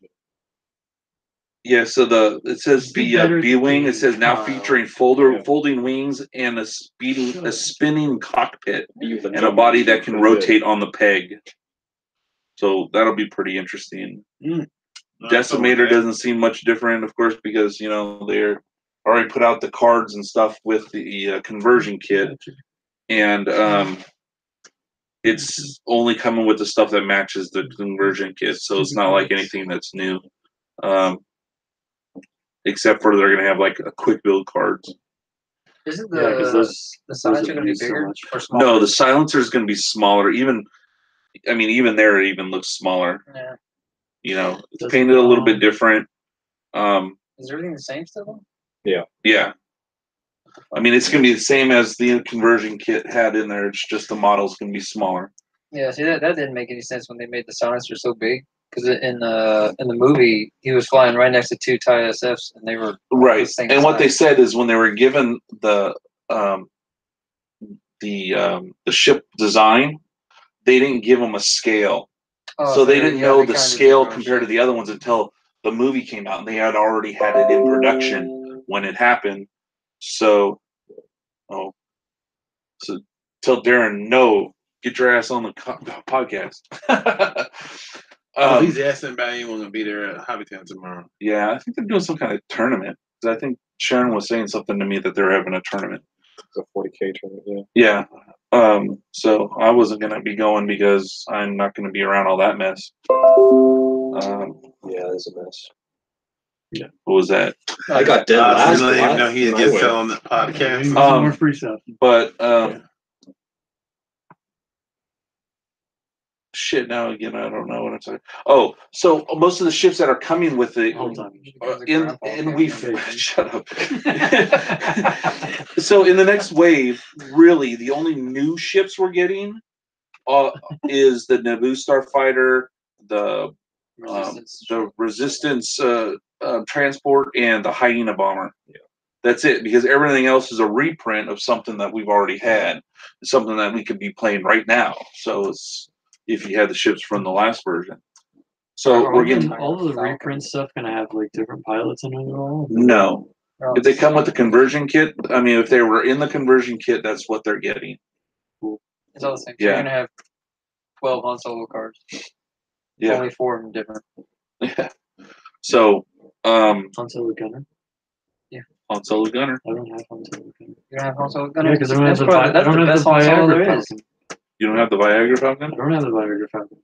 Yeah, so it says the B-wing. It says now featuring folding wings and a spinning cockpit and a body that can rotate on the peg. So that'll be pretty interesting. Decimator doesn't seem much different, of course, because they're already put out the cards and stuff with the conversion kit, and it's only coming with the stuff that matches the conversion kit. So it's not like anything that's new. Except for they're going to have like a quick build cards. Isn't the silencer going to be bigger or smaller? No, the silencer is going to be smaller. Even there, it even looks smaller. Yeah. It's painted a little bit different. Is everything the same still? Yeah. Yeah. I mean, it's going to be the same as the conversion kit had in there. It's just the model's going to be smaller. Yeah. See, that didn't make any sense when they made the silencer so big. Because in the movie, he was flying right next to 2 TIE SFs, and they were right. The same and size. What they said is when they were given the ship design, they didn't give them a scale, so they didn't know the scale compared to the other ones until the movie came out, and they had already had it in production when it happened. So tell Darrin no. get your ass on the podcast. He's asking about anyone going to be there at Hobbytown tomorrow. Yeah, I think they're doing some kind of tournament. I think Sharon was saying something to me that they're having a tournament. It's a 40K tournament, yeah. So I wasn't going to be going because I'm not going to be around all that mess. Yeah, it's a mess. Yeah. What was that? I got dead last. I didn't know he gets on the podcast. More free stuff. But shit. Now again, I don't know what I'm saying. Oh, so most of the ships that are coming with it, and we shut up. So in the next wave, really, the only new ships we're getting is the Naboo Starfighter, the Resistance transport, and the Hyena bomber. Yeah. That's it, because everything else is a reprint of something that we've already had, something that we could be playing right now. So it's if you had the ships from the last version. So we're getting all of the reprint stuff gonna have like different pilots in it at all? No. If they come with the conversion kit, I mean, if they were in the conversion kit, that's what they're getting. Cool. It's all the same. So yeah. You're gonna have 12 Han Solo cards. Yeah. Only 4 of them different. Yeah. So Han Solo Gunner. Yeah. Han Solo Gunner. I don't have Han Solo Gunner. You don't have Han Solo Gunner? Yeah, because I don't have the best Han Solo there is. You don't have the Viagra Falcon? I don't have the Viagra Falcon.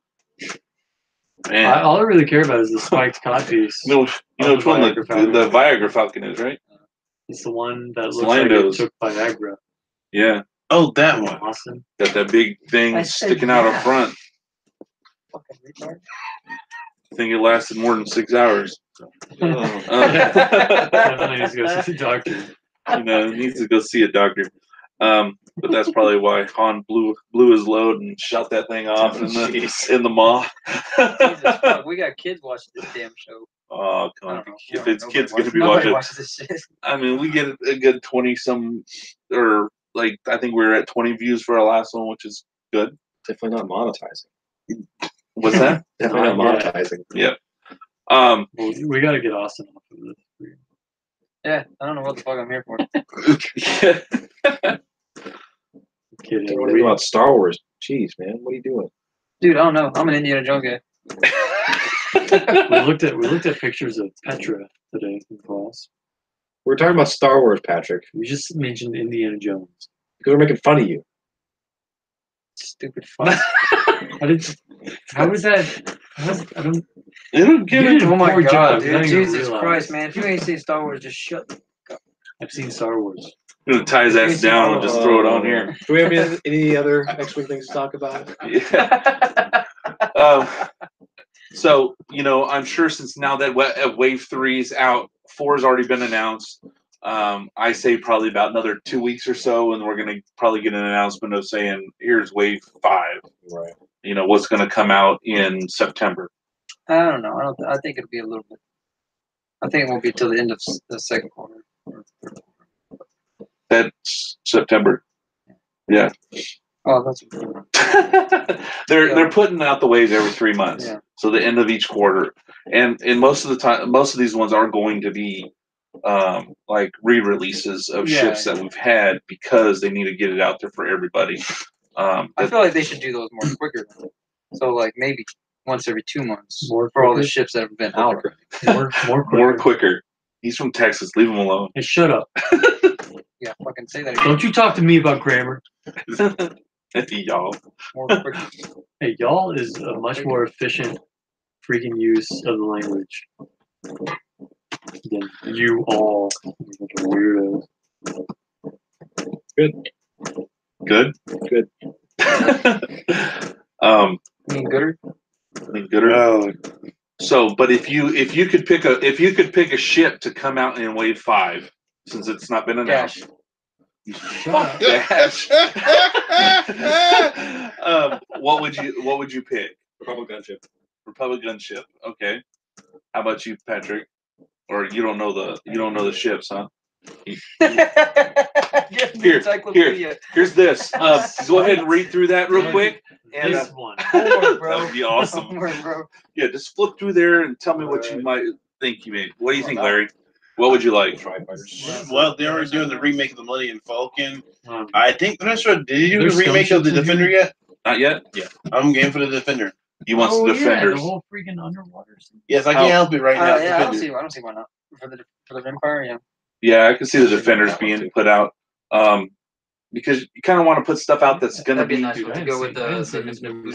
Man. All I really care about is the spiked codpiece. You know which one the Viagra Falcon is, right? It's the one that looks like it took Viagra. Yeah. Oh, that one. Awesome. Got that big thing sticking out up front. Fucking retard. I think it lasted more than 6 hours. Definitely needs to go see a doctor. Needs to go see a doctor. But that's probably why Han blew his load and shot that thing off in the maw. Jesus, we got kids watching this damn show. Oh, come on. If it's kids going to be watching. Watches this shit. I mean, we get a good 20-some, or like, I think we were at 20 views for our last one, which is good. Definitely not monetizing. What's that? Definitely not monetizing. Yeah. Well, we got to get Austin off of this. Yeah, I don't know what the fuck I'm here for. Kidding. What about Star Wars? Jeez, man, what are you doing? Dude, I don't know. I'm an Indiana Jones guy. we looked at pictures of Petra today in class. We're talking about Star Wars, Patrick. We just mentioned Indiana Jones because we're making fun of you. Stupid fuck. How was that? I don't. Oh my god, dude! Jesus Christ, man! If you ain't seen Star Wars, just shut the fuck up. I've seen Star Wars. I'm gonna tie his ass down and just throw it on here. Do we have any other next week things to talk about? Yeah. So I'm sure since now that Wave 3 is out, 4 has already been announced. I say probably about another 2 weeks or so, and we're gonna probably get an announcement of saying here's Wave 5. Right. What's gonna come out in September. I don't know. I think it'll be a little bit. I think it won't be till the end of the second quarter. That's September. Yeah. Oh, that's. They're putting out the waves every 3 months. Yeah. So the end of each quarter, and most of the time, most of these ones are going to be like re-releases of ships that we've had because they need to get it out there for everybody. I feel like they should do those more quicker. So like maybe once every 2 months for all the ships that have been out. More quicker. He's from Texas. Leave him alone. Hey, shut up. Yeah, fucking say that again. Don't you talk to me about grammar. Y'all. More quicker. Hey, y'all is a much more efficient freaking use of the language than you all weirdos. Good. You mean gooder? Oh. So, but if you could pick a ship to come out in Wave 5, since it's not been announced. Fuck Dash. What would you pick? Republic gunship. Republic gunship. Okay. How about you, Patrick? Or you don't know the ships, huh? Here's this. Go ahead and read through that real quick. And this one. Homework, bro. That would be awesome. Homework, bro. Yeah, just flip through there and tell me what you might think you made. What do you think, Larry? What would you like? Well, they're already doing the remake of the Millennium Falcon. I think I'm not sure. Did you do the remake of the Defender yet? Not yet. Yeah, I'm game for the Defender. You want the Defenders? The whole freaking underwater scene. Yes, I can't help it right now. Yeah, I don't see why not for the Empire. Yeah. Yeah, I can see the Defenders being put out. Because you kind of want to put stuff out that's going to That'd be be. nice one to go with the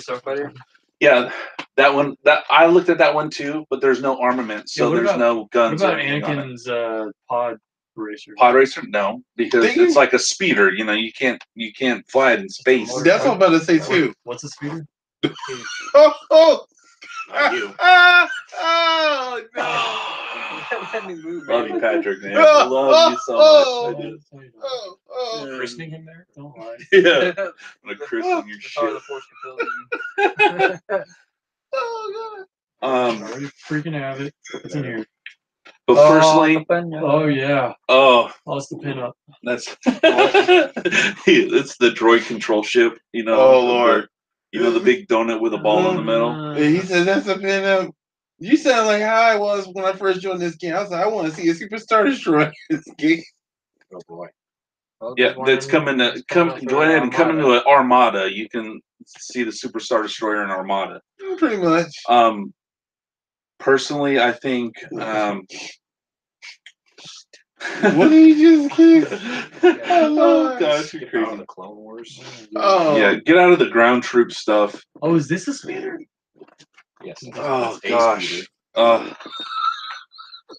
Starfighter. Yeah, that one. That I looked at that one too, but there's no armament, so there's no guns. What about Anakin's pod racer? Pod racer? No, because it's like a speeder. You know, you can't fly it in space. That's what I'm about to say too. What's a speeder? Oh, you. Oh no! Let me move. Love you, Patrick. Man. Oh, love you so much. I do. Oh, Christening him there? Don't lie. Yeah, I'm gonna christen your Power of shit. the Force compels you. oh I already freaking have it. What's in here? But personally, Oh yeah. oh, Lost the pin up. that's it's the droid control ship. You know. Oh, Lord. You know the big donut with a ball in the middle. God! He said that's a pin up. You sound like how I was when I first joined this game. I was like, I want to see a Superstar Destroyer in this game. Oh boy. Well, Yeah, that's coming to come. Go ahead and come into an Armada. You can see the Superstar Destroyer in Armada. Pretty much. Personally, I think. What did you just keep? Oh gosh, you're Out of crazy. the Clone Wars. Oh, Yeah, get out of the ground troop stuff. Oh, is this a speeder? Yes. Oh It's a gosh. speeder.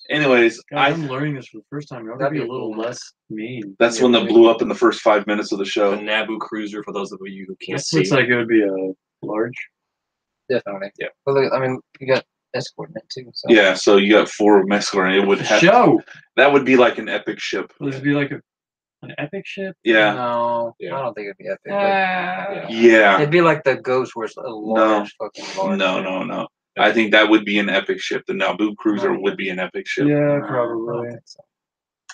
Anyways, God, I'm learning this for the first time. Y'all gotta be a little less mean. that's one that blew up in the first 5 minutes of the show. A Naboo cruiser for those of you who can't This see. looks like it would be a large. Definitely. Yeah. Well, look, I mean, you got escort in it too. So. Yeah, so you got 4 Mescaline, and it would have Show. that would be like an epic ship. Will this be like an epic ship? Yeah, No, Yeah. I don't think it'd be epic. yeah. It'd be like the Ghost, where it's a large fucking large. No. I think that would be an epic ship. The Naboo cruiser would be an epic ship. Yeah, I don't probably. think so.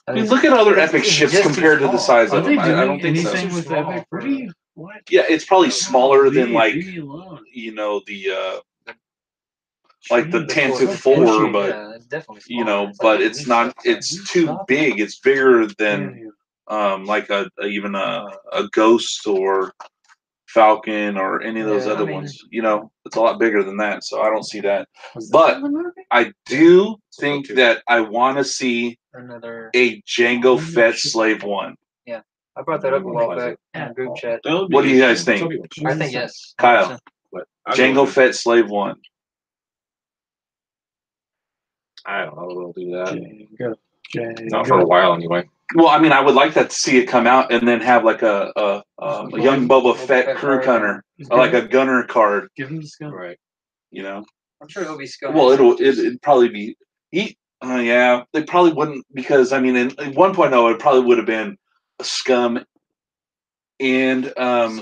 I mean, look at other epic It's ships just too compared to the small. size Are of they them. doing I don't think so. anything with Small epic? for- Pretty? What? Yeah, it's probably smaller than like Leave me alone. you know the like the Jesus, Tantive so 4, pushy. but Yeah, it's definitely you smaller. know, It's but like it's not. It's too Stop. big. It's bigger than Damn you. like even a Ghost or Falcon or any of those Yeah, other I mean- ones. You know, it's a lot bigger than that. So I don't see that. Was this But in the movie? I do think too. that I want to see Another. a Jango Fett Slave One. I brought that up a while back in the group chat. What do you guys think? I think yes. Kyle. 100%. Jango Fett Slave One. I don't know. We'll do that. Django. Not for a while anyway. Well, I mean, I would like that to see it come out and then have like a young Boba Fett crew gunner, or like a gunner card. Give him the gun. Right. You know. I'm sure it'll be scum. Well, it'd probably be. Yeah, they probably wouldn't, because I mean, in 1.0, it probably would have been a Scum and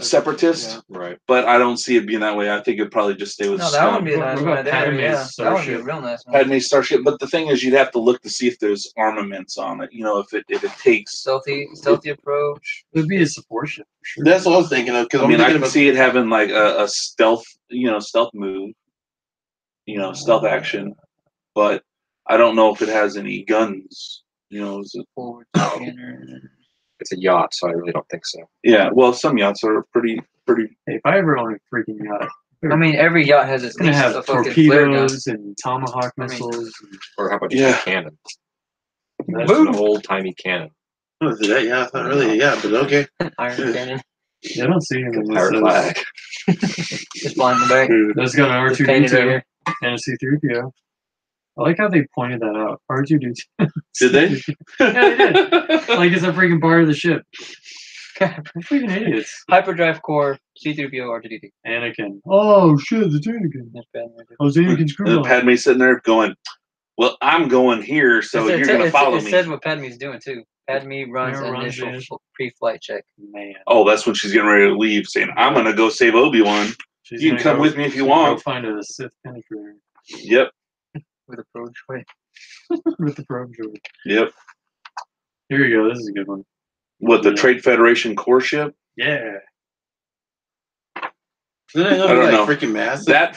Separatist, Right. but I don't see it being that way. I think it'd probably just stay with No, that Scum. would be a nice What one about there. Padme's Yeah, that would be a starship? real nice one. Padme Starship, but the thing is, you'd have to look to see if there's armaments on it. You know, if it takes. Stealthy approach. It would be a support ship for sure. That's what I was thinking of. Because I mean, I thinking can see it having like a stealth, stealth move, stealth action, but I don't know if it has any guns. Is it? Forward scanner. It's a yacht, so I really don't think so. Yeah, well, some yachts are pretty. Hey, if I ever own a freaking yacht, I mean, every yacht has it's at gonna least have a fucking flare gun. torpedoes and tomahawk I mean- missiles. Or how about just a cannon? That's Just an old timey cannon. What is that? Yeah, it's not really. Yeah, but okay. Iron cannon. I don't see anything that Pirate says flag. Just flying in the back. there's got an Just painted R2D2 over. and a C3PO. I like how they pointed that out. R2D2. Did they? Yeah, they did. Like it's a freaking part of the ship. They're freaking idiots. Hyperdrive core, C3PO, R2D2. Anakin. Oh shit, the Anakin. That's bad. Right there. Oh, it's Anakin's And crew. Padme sitting there going, "Well, I'm going here, so you're going to follow It me." says what Padme's doing too. Padme runs Yeah, runs initial initial. pre-flight check. Man. Oh, that's when she's getting ready to leave, saying, "I'm going to go save Obi-Wan. She's You can gonna come with me if she's you gonna want." Go find a Sith penetrator Yep, With a probe. Wait. with the probe droid. yep. Here you go. This is a good one. What, the Yeah. Trade Federation core ship? Yeah. Isn't that I don't know. freaking massive? That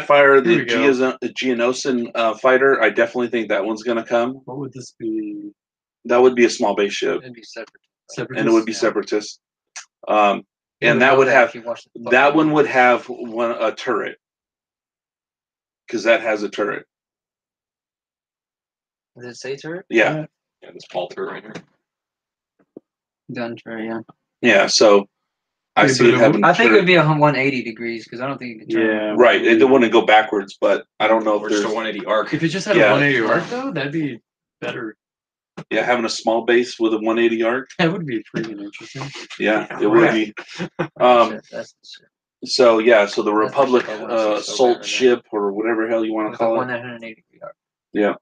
fire, the Here we go. Geonosian fighter, I definitely think that one's going to come. What would this be? That would be a small base ship, It'd be separate. Separatist? and it would be Yeah. separatist. And that would have that one would have a turret because that has a turret. Does it say turret? Yeah. Yeah, this Paul turret right here. Gun turret, yeah. Yeah, so I see it having. I think it would be 180 degrees because I don't think you can turn. Yeah, right. It don't want to go backwards, but I don't know if there's a 180 arc. If it just had a 180 arc though, that'd be better. Yeah, having a small base with a 180 arc. That would be freaking interesting. Yeah, it would be. So yeah, so the Republic assault ship or whatever hell you want to call it. 180 degree arc. Yeah,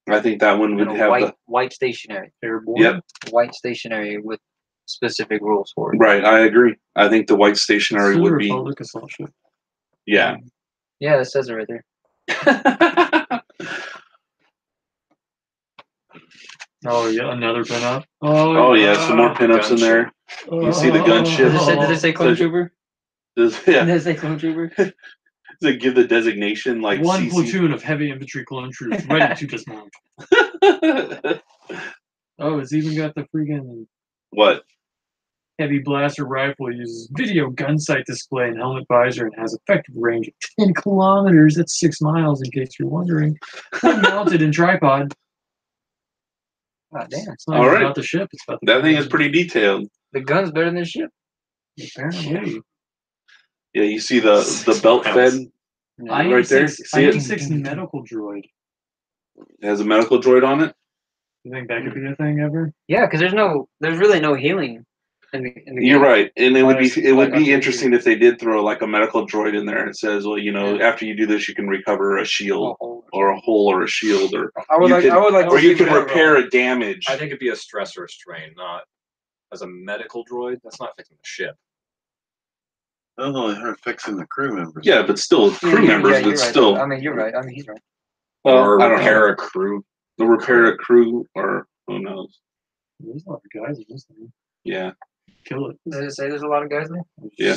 I think that one would have white stationary. Airborne. Yep. White stationary with specific rules for it. Right, I agree. I think the white stationary would be. Republic assault ship. Yeah. Yeah, it says it right there. Oh yeah, another pinup. Oh yeah, some more pinups in there. You see the gunship. Did it say clone trooper? Yeah. Did it say clone trooper? Does it give the designation like one CC? platoon of heavy infantry clone troops ready to dismount? Oh, it's even got the freaking what? Heavy blaster rifle uses video gun sight display and helmet visor and has effective range of 10 kilometers. That's 6 miles, in case you're wondering. Mounted in tripod. God damn. It's not about the ship. It's about the that thing is pretty detailed. The gun's better than the ship. Apparently. Yeah, you see the belt fed right there. See it? IM-6 medical droid. It has a medical droid on it. You think that could be a thing ever? Yeah, because there's really no healing. You're right, and it would be interesting if they did throw like a medical droid in there. It says, well, after you do this, you can recover a shield or a hole or a shield, or you can repair a damage. I think it'd be a stress or a strain, not as a medical droid. That's not fixing the ship. I only heard fixing the crew members. Yeah, but still crew members. But still, I mean, you're right. I mean, he's right. Or repair a crew. The repair a crew, or who knows? There's a lot of guys in this thing. Yeah. Kill it. Does it say there's a lot of guys there? Yeah.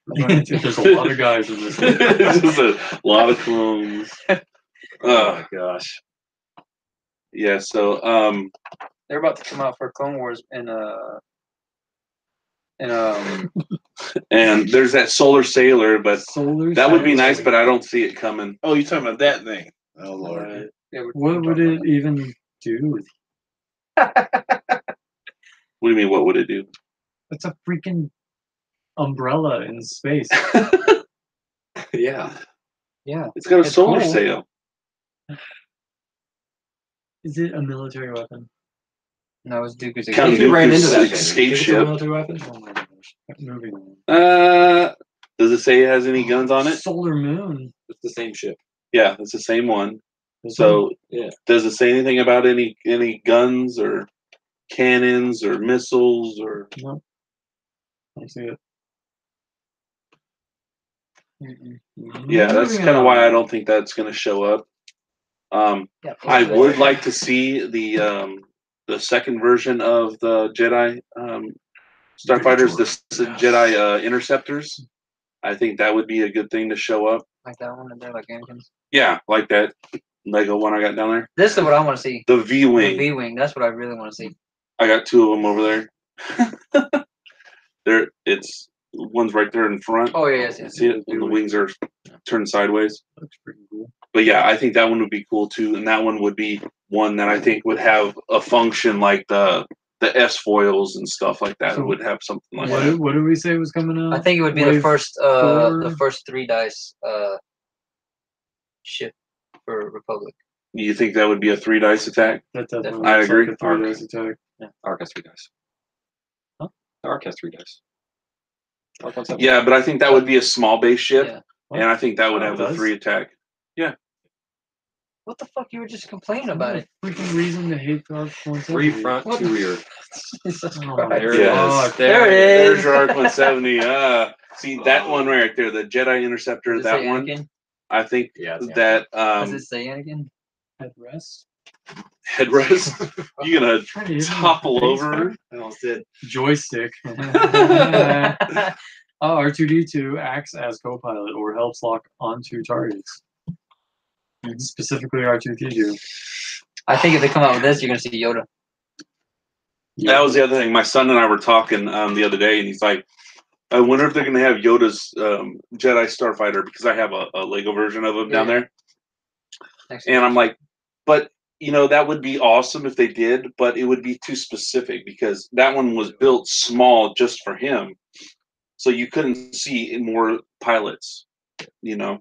There's a lot of guys in this thing. There's a lot of clones. Oh my gosh. Yeah, so they're about to come out for Clone Wars and there's that solar sailor, but that would be nice, but I don't see it coming. Oh, you're talking about that thing? Oh Lord. What would it even do? What do you mean? What would it do? It's a freaking umbrella in space. Yeah. Yeah. It's got a solar sail. Is it a military weapon? No, it's Dooku's. You ran into that escape ship. Military weapon? Oh my gosh. Moving on. Does it say it has any guns on it? Solar Moon. It's the same ship. Yeah, it's the same one. So, yeah. Does it say anything about any guns or cannons or missiles or? No. I don't see it. Yeah, that's kind of why I don't think that's going to show up. I would like to see the second version of the Jedi starfighters, the Jedi interceptors. I think that would be a good thing to show up. Like that one in there, like Anakin's? Yeah, like that Lego one I got down there. This is what I want to see. The V-Wing. The V-Wing. That's what I really want to see. I got 2 of them over there. One's right there in front. Oh yeah, yes. See it? And the wings are turned sideways. Looks pretty cool. But yeah, I think that one would be cool too, and that one would be one that I think would have a function like the S foils and stuff like that. So it would have something like that. What did we say was coming out? I think it would be the first 3 dice ship for Republic. You think that would be a 3 dice attack? That definitely I looks agree. like a 3 dice attack. Yeah. Arc has 3 dice. Huh? Arc has 3 dice. Yeah, but I think that would be a small base ship, Yeah. and I think that would have the 3 attack. Yeah. What the fuck? You were just complaining about it. Freaking reason to hate the Arc 170. 3 front, 2 rear. There it is. There it is. There's your Arc 170. See that one right there, the Jedi Interceptor. That one. Anakin? I think that. Does it say Anakin? Headrest. Headrest. You gonna topple over? I almost did. Joystick. R2D2 acts as co-pilot or helps lock onto targets. Specifically R2D2. I think if they come out with this, you're gonna see Yoda. That was the other thing. My son and I were talking the other day, and he's like, I wonder if they're gonna have Yoda's Jedi Starfighter, because I have a Lego version of him down there, and I'm like, but that would be awesome if they did, but it would be too specific because that one was built small just for him, so you couldn't see more pilots. Well,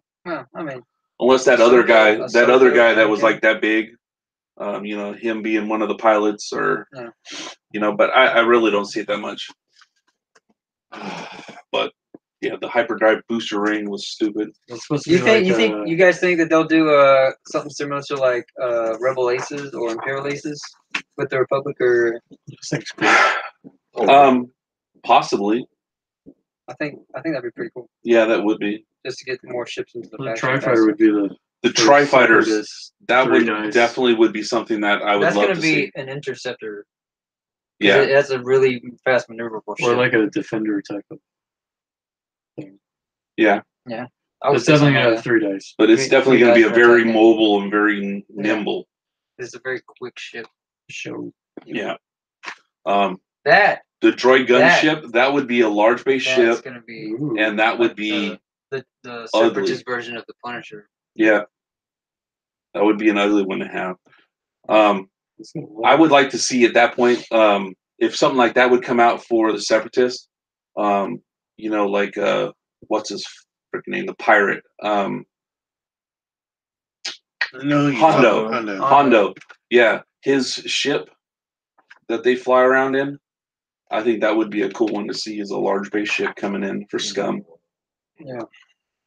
I mean, unless that other guy that was like that big, him being one of the pilots, or but I really don't see it that much. But yeah, the hyperdrive booster ring was stupid. You guys think that they'll do something similar to like Rebel Aces or Imperial Aces with the Republic, or possibly. I think that'd be pretty cool. Yeah, that would be. Just to get more ships into the Tri-Fighter would be the Tri-Fighters. That would definitely would be something that I would love to see. That's going to be an interceptor. Yeah, that's a really fast maneuverable ship. Or like a defender type of thing. Yeah. Yeah. It's definitely going to have 3 dice. But it's definitely going to be a very mobile and very nimble. It's a very quick ship. Yeah. The droid gunship, that would be a large base ship. Gonna be, and that would be the Separatist version of the Punisher. Yeah. That would be an ugly one to have. I would like to see at that point, if something like that would come out for the Separatist, like what's his freaking name? The pirate. Hondo. Yeah. His ship that they fly around in. I think that would be a cool one to see, as a large base ship coming in for scum. Yeah.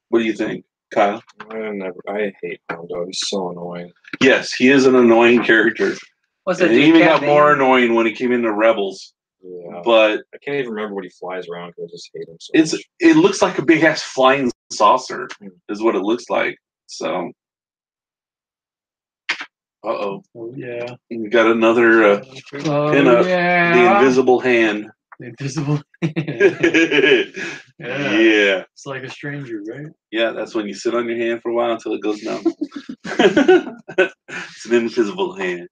What do you think, Kyle? I hate Hondo. He's so annoying. Yes, he is an annoying character. What's that? He even got more annoying when he came into Rebels. Yeah. But I can't even remember what he flies around because I just hate him so much. It looks like a big ass flying saucer, is what it looks like. So. Oh yeah. We got another pinup. Yeah. The invisible hand. The invisible hand. Yeah. It's like a stranger, right? Yeah, that's when you sit on your hand for a while until it goes numb. It's an invisible hand.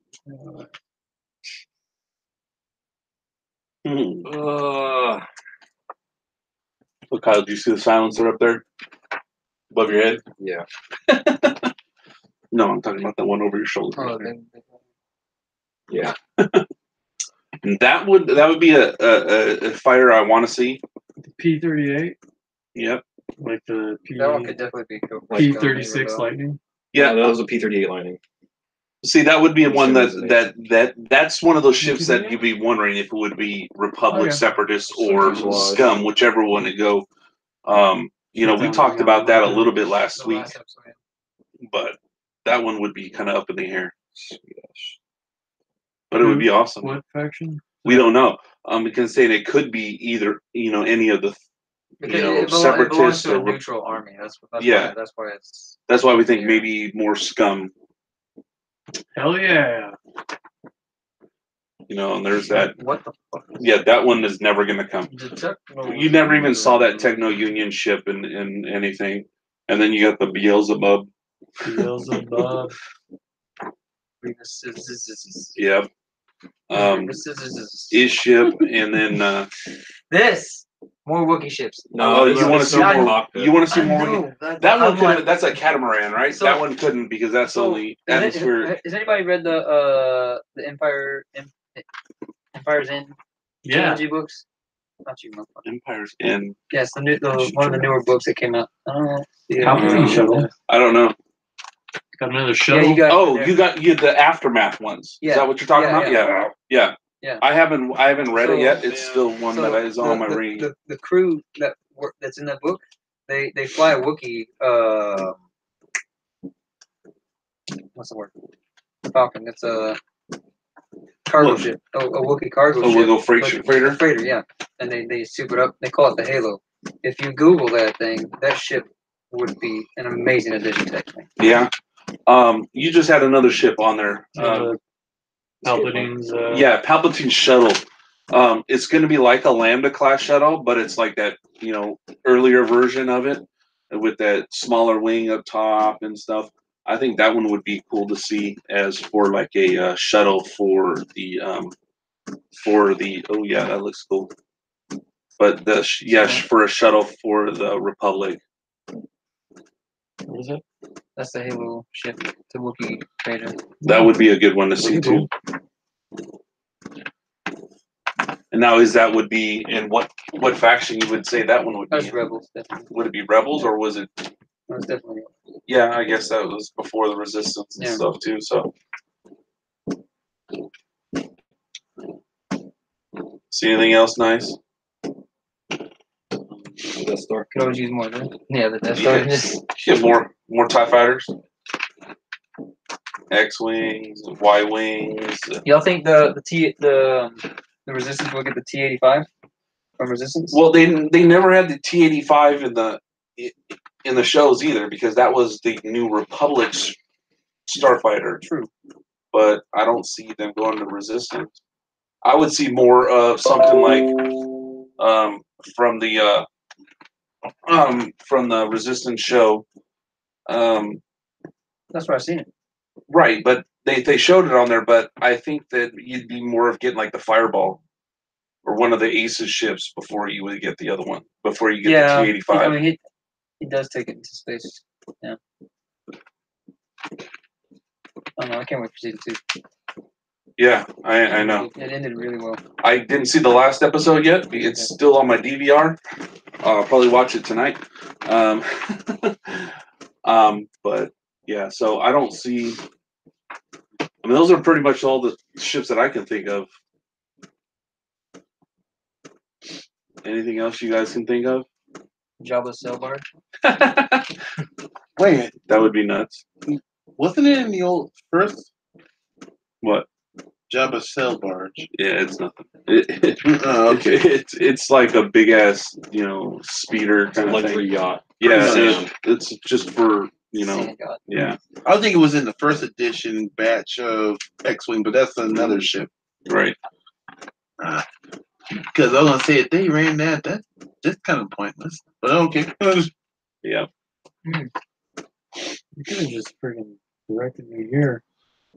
Look, Kyle, did you see the silencer up there? Above your head? Yeah. No, I'm talking about the one over your shoulder. Oh, yeah. And that would be a fighter I want to see. The P-38. Yep. Like the that one could definitely be cool. P-36 Lightning. Yeah, that was a P-38 Lightning. See, that would be one that's one of those ships that you'd be wondering if it would be Republic, Separatists, or Scum, whichever one to go. We talked about that a little bit last week, but that one would be kind of up in the air. But it would be awesome. What faction? We don't know. We can say it could be either, any of the, Separatists or neutral army. That's why it's. That's why we think maybe more Scum. Hell yeah. And there's that. What the fuck? Yeah, that one is never going to come. You never even saw that Techno Union ship in anything. And then you got the Beelzebub. Yep. His ship, and then this more Wookiee ships. No, you want to see more. You want to see more. Wookiee. That one couldn't. That's a catamaran, right? So, that one couldn't because that's only atmosphere. Has anybody read the Empire's End trilogy books? Not you, motherfucker. Empire's End. Yes, one of the newer books that came out. Shuttle. I don't know. Got another shuttle. Yeah, you got the Aftermath ones. Yeah. Is that what you're talking about? Yeah. I haven't read it yet. It's still one that is on my read. The crew that's in that book, they fly a Wookiee. What's the word? Falcon. It's a cargo ship. A Wookiee cargo ship. A freighter. Freighter, yeah. And they soup it up. They call it the Halo. If you Google that thing, that ship would be an amazing addition to that thing. Yeah. You just had another ship on there. Palpatine's. Palpatine's shuttle. It's going to be like a Lambda class shuttle, but it's like that, earlier version of it with that smaller wing up top and stuff. I think that one would be cool to see as for like a shuttle for the. Oh yeah, that looks cool. But for a shuttle for the Republic. What is it? That's the Halo ship, the Wookiee trader. That would be a good one to see too. And now, would be in what faction you would say that one would be? That's Rebels, definitely. Would it be Rebels or was it? That's definitely. Yeah, I guess that was before the Resistance and stuff too. So, see anything else nice? Death Star. Could always use more, right? Yeah, the Death Star. Get more TIE fighters, X-wings, Y-wings. Y'all think the Resistance will get the T-85 from Resistance? Well, they never had the T-85 in the shows either, because that was the New Republic's starfighter. True. But I don't see them going to Resistance. I would see more of something like from the Resistance show. That's where I've seen it. Right, but they showed it on there. But I think that you'd be more of getting like the Fireball or one of the Aces ships before you would get the other one. Before you get the T-85. I mean, he does take it into space. Yeah. I don't know. I can't wait for season 2. Yeah, I know. It ended really well. I didn't see the last episode yet. It's still on my DVR. I'll probably watch it tonight. But yeah, so I don't see. I mean, those are pretty much all the ships that I can think of. Anything else you guys can think of? Jabba's sail barge. Wait a minute. That would be nuts. Wasn't it in the old first What? Jabba's sail barge? Yeah, it's nothing. Okay. It's like a big ass, speeder kind of luxury thing. yacht. Yeah, it's just for yeah. I think it was in the first edition batch of X-wing, but that's another ship. Right. Because I was gonna say if they ran that's kind of pointless. But okay. Yeah. You could have just freaking directed me here.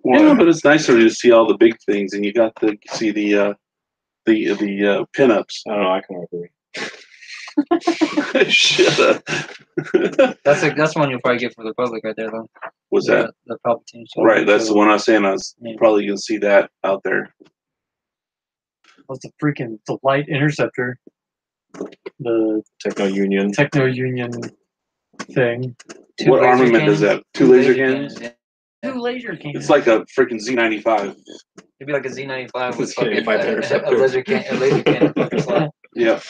Yeah, but it's nicer to see all the big things, and you got to see the pinups. I don't know. I can agree. Shut up. That's one you'll probably get for the Republic right there, though. Was that? The Palpatine. Right, that's the one I was saying. I was probably going to see that out there. What's the light interceptor? The Techno Union thing. What armament does that? 2 laser cannons? Yeah. 2 laser cannons. It's like a freaking Z95. It'd be like a Z95 with fucking a laser cannon slot. Yeah.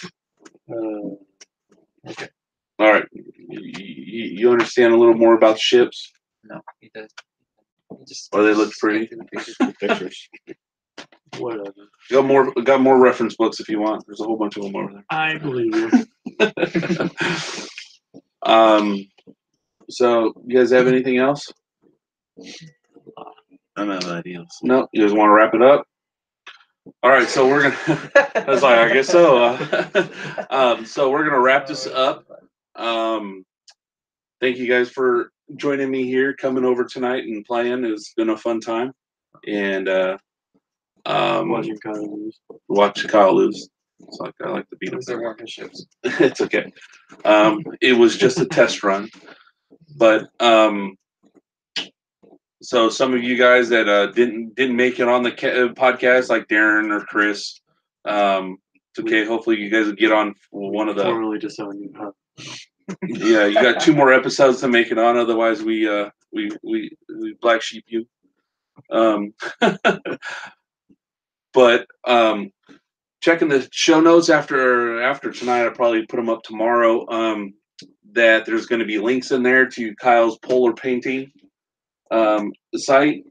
Okay. All right. You understand a little more about ships? No, he does. Or they look pretty? Pictures. Whatever. Got more reference books if you want. There's a whole bunch of them over there. I believe you. So you guys have anything else? I don't have ideas. No, you guys want to wrap it up? All right, so we're gonna. I was like, I guess so. So we're gonna wrap this up. Thank you guys for joining me here, coming over tonight and playing. It's been a fun time, and Watching Kyle lose. watch Kyle lose. It's like I like to beat him. They're working ships. It's okay. It was just a test run, but so some of you guys that didn't make it on the podcast, like Darrin or Chris, it's okay. Hopefully, you guys will get on one of the. Formally disown you. Huh? Yeah, you got 2 more episodes to make it on. Otherwise, we black sheep you. But checking the show notes after tonight, I'll probably put them up tomorrow. That there's going to be links in there to Kyle's polar painting site,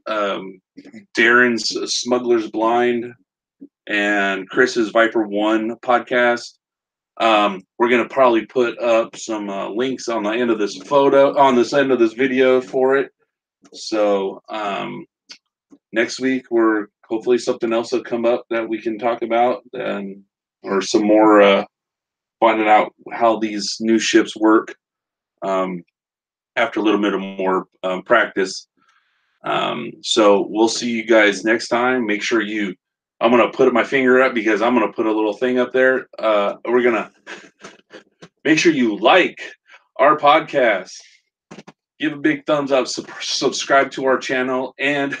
Darrin's Smuggler's Blind, and Chris's Viper One podcast. We're going to probably put up some links on the end of this end of this video for it. So next week, hopefully something else will come up that we can talk about, or some more finding out how these new ships work after a little bit of more practice. So we'll see you guys next time. Make sure you I'm gonna put my finger up because I'm gonna put a little thing up there. We're gonna make sure you like our podcast, give a big thumbs up, subscribe to our channel, and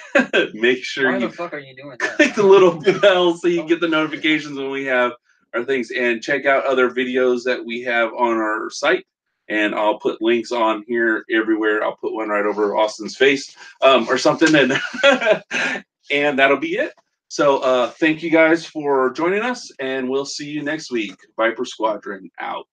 make sure Why you the fuck are you doing that? click the little bell so you get the notifications when we have our things, and check out other videos that we have on our site. And I'll put links on here everywhere. I'll put one right over Austin's face or something, and and that'll be it. So thank you guys for joining us, and we'll see you next week. Viper Squadron out.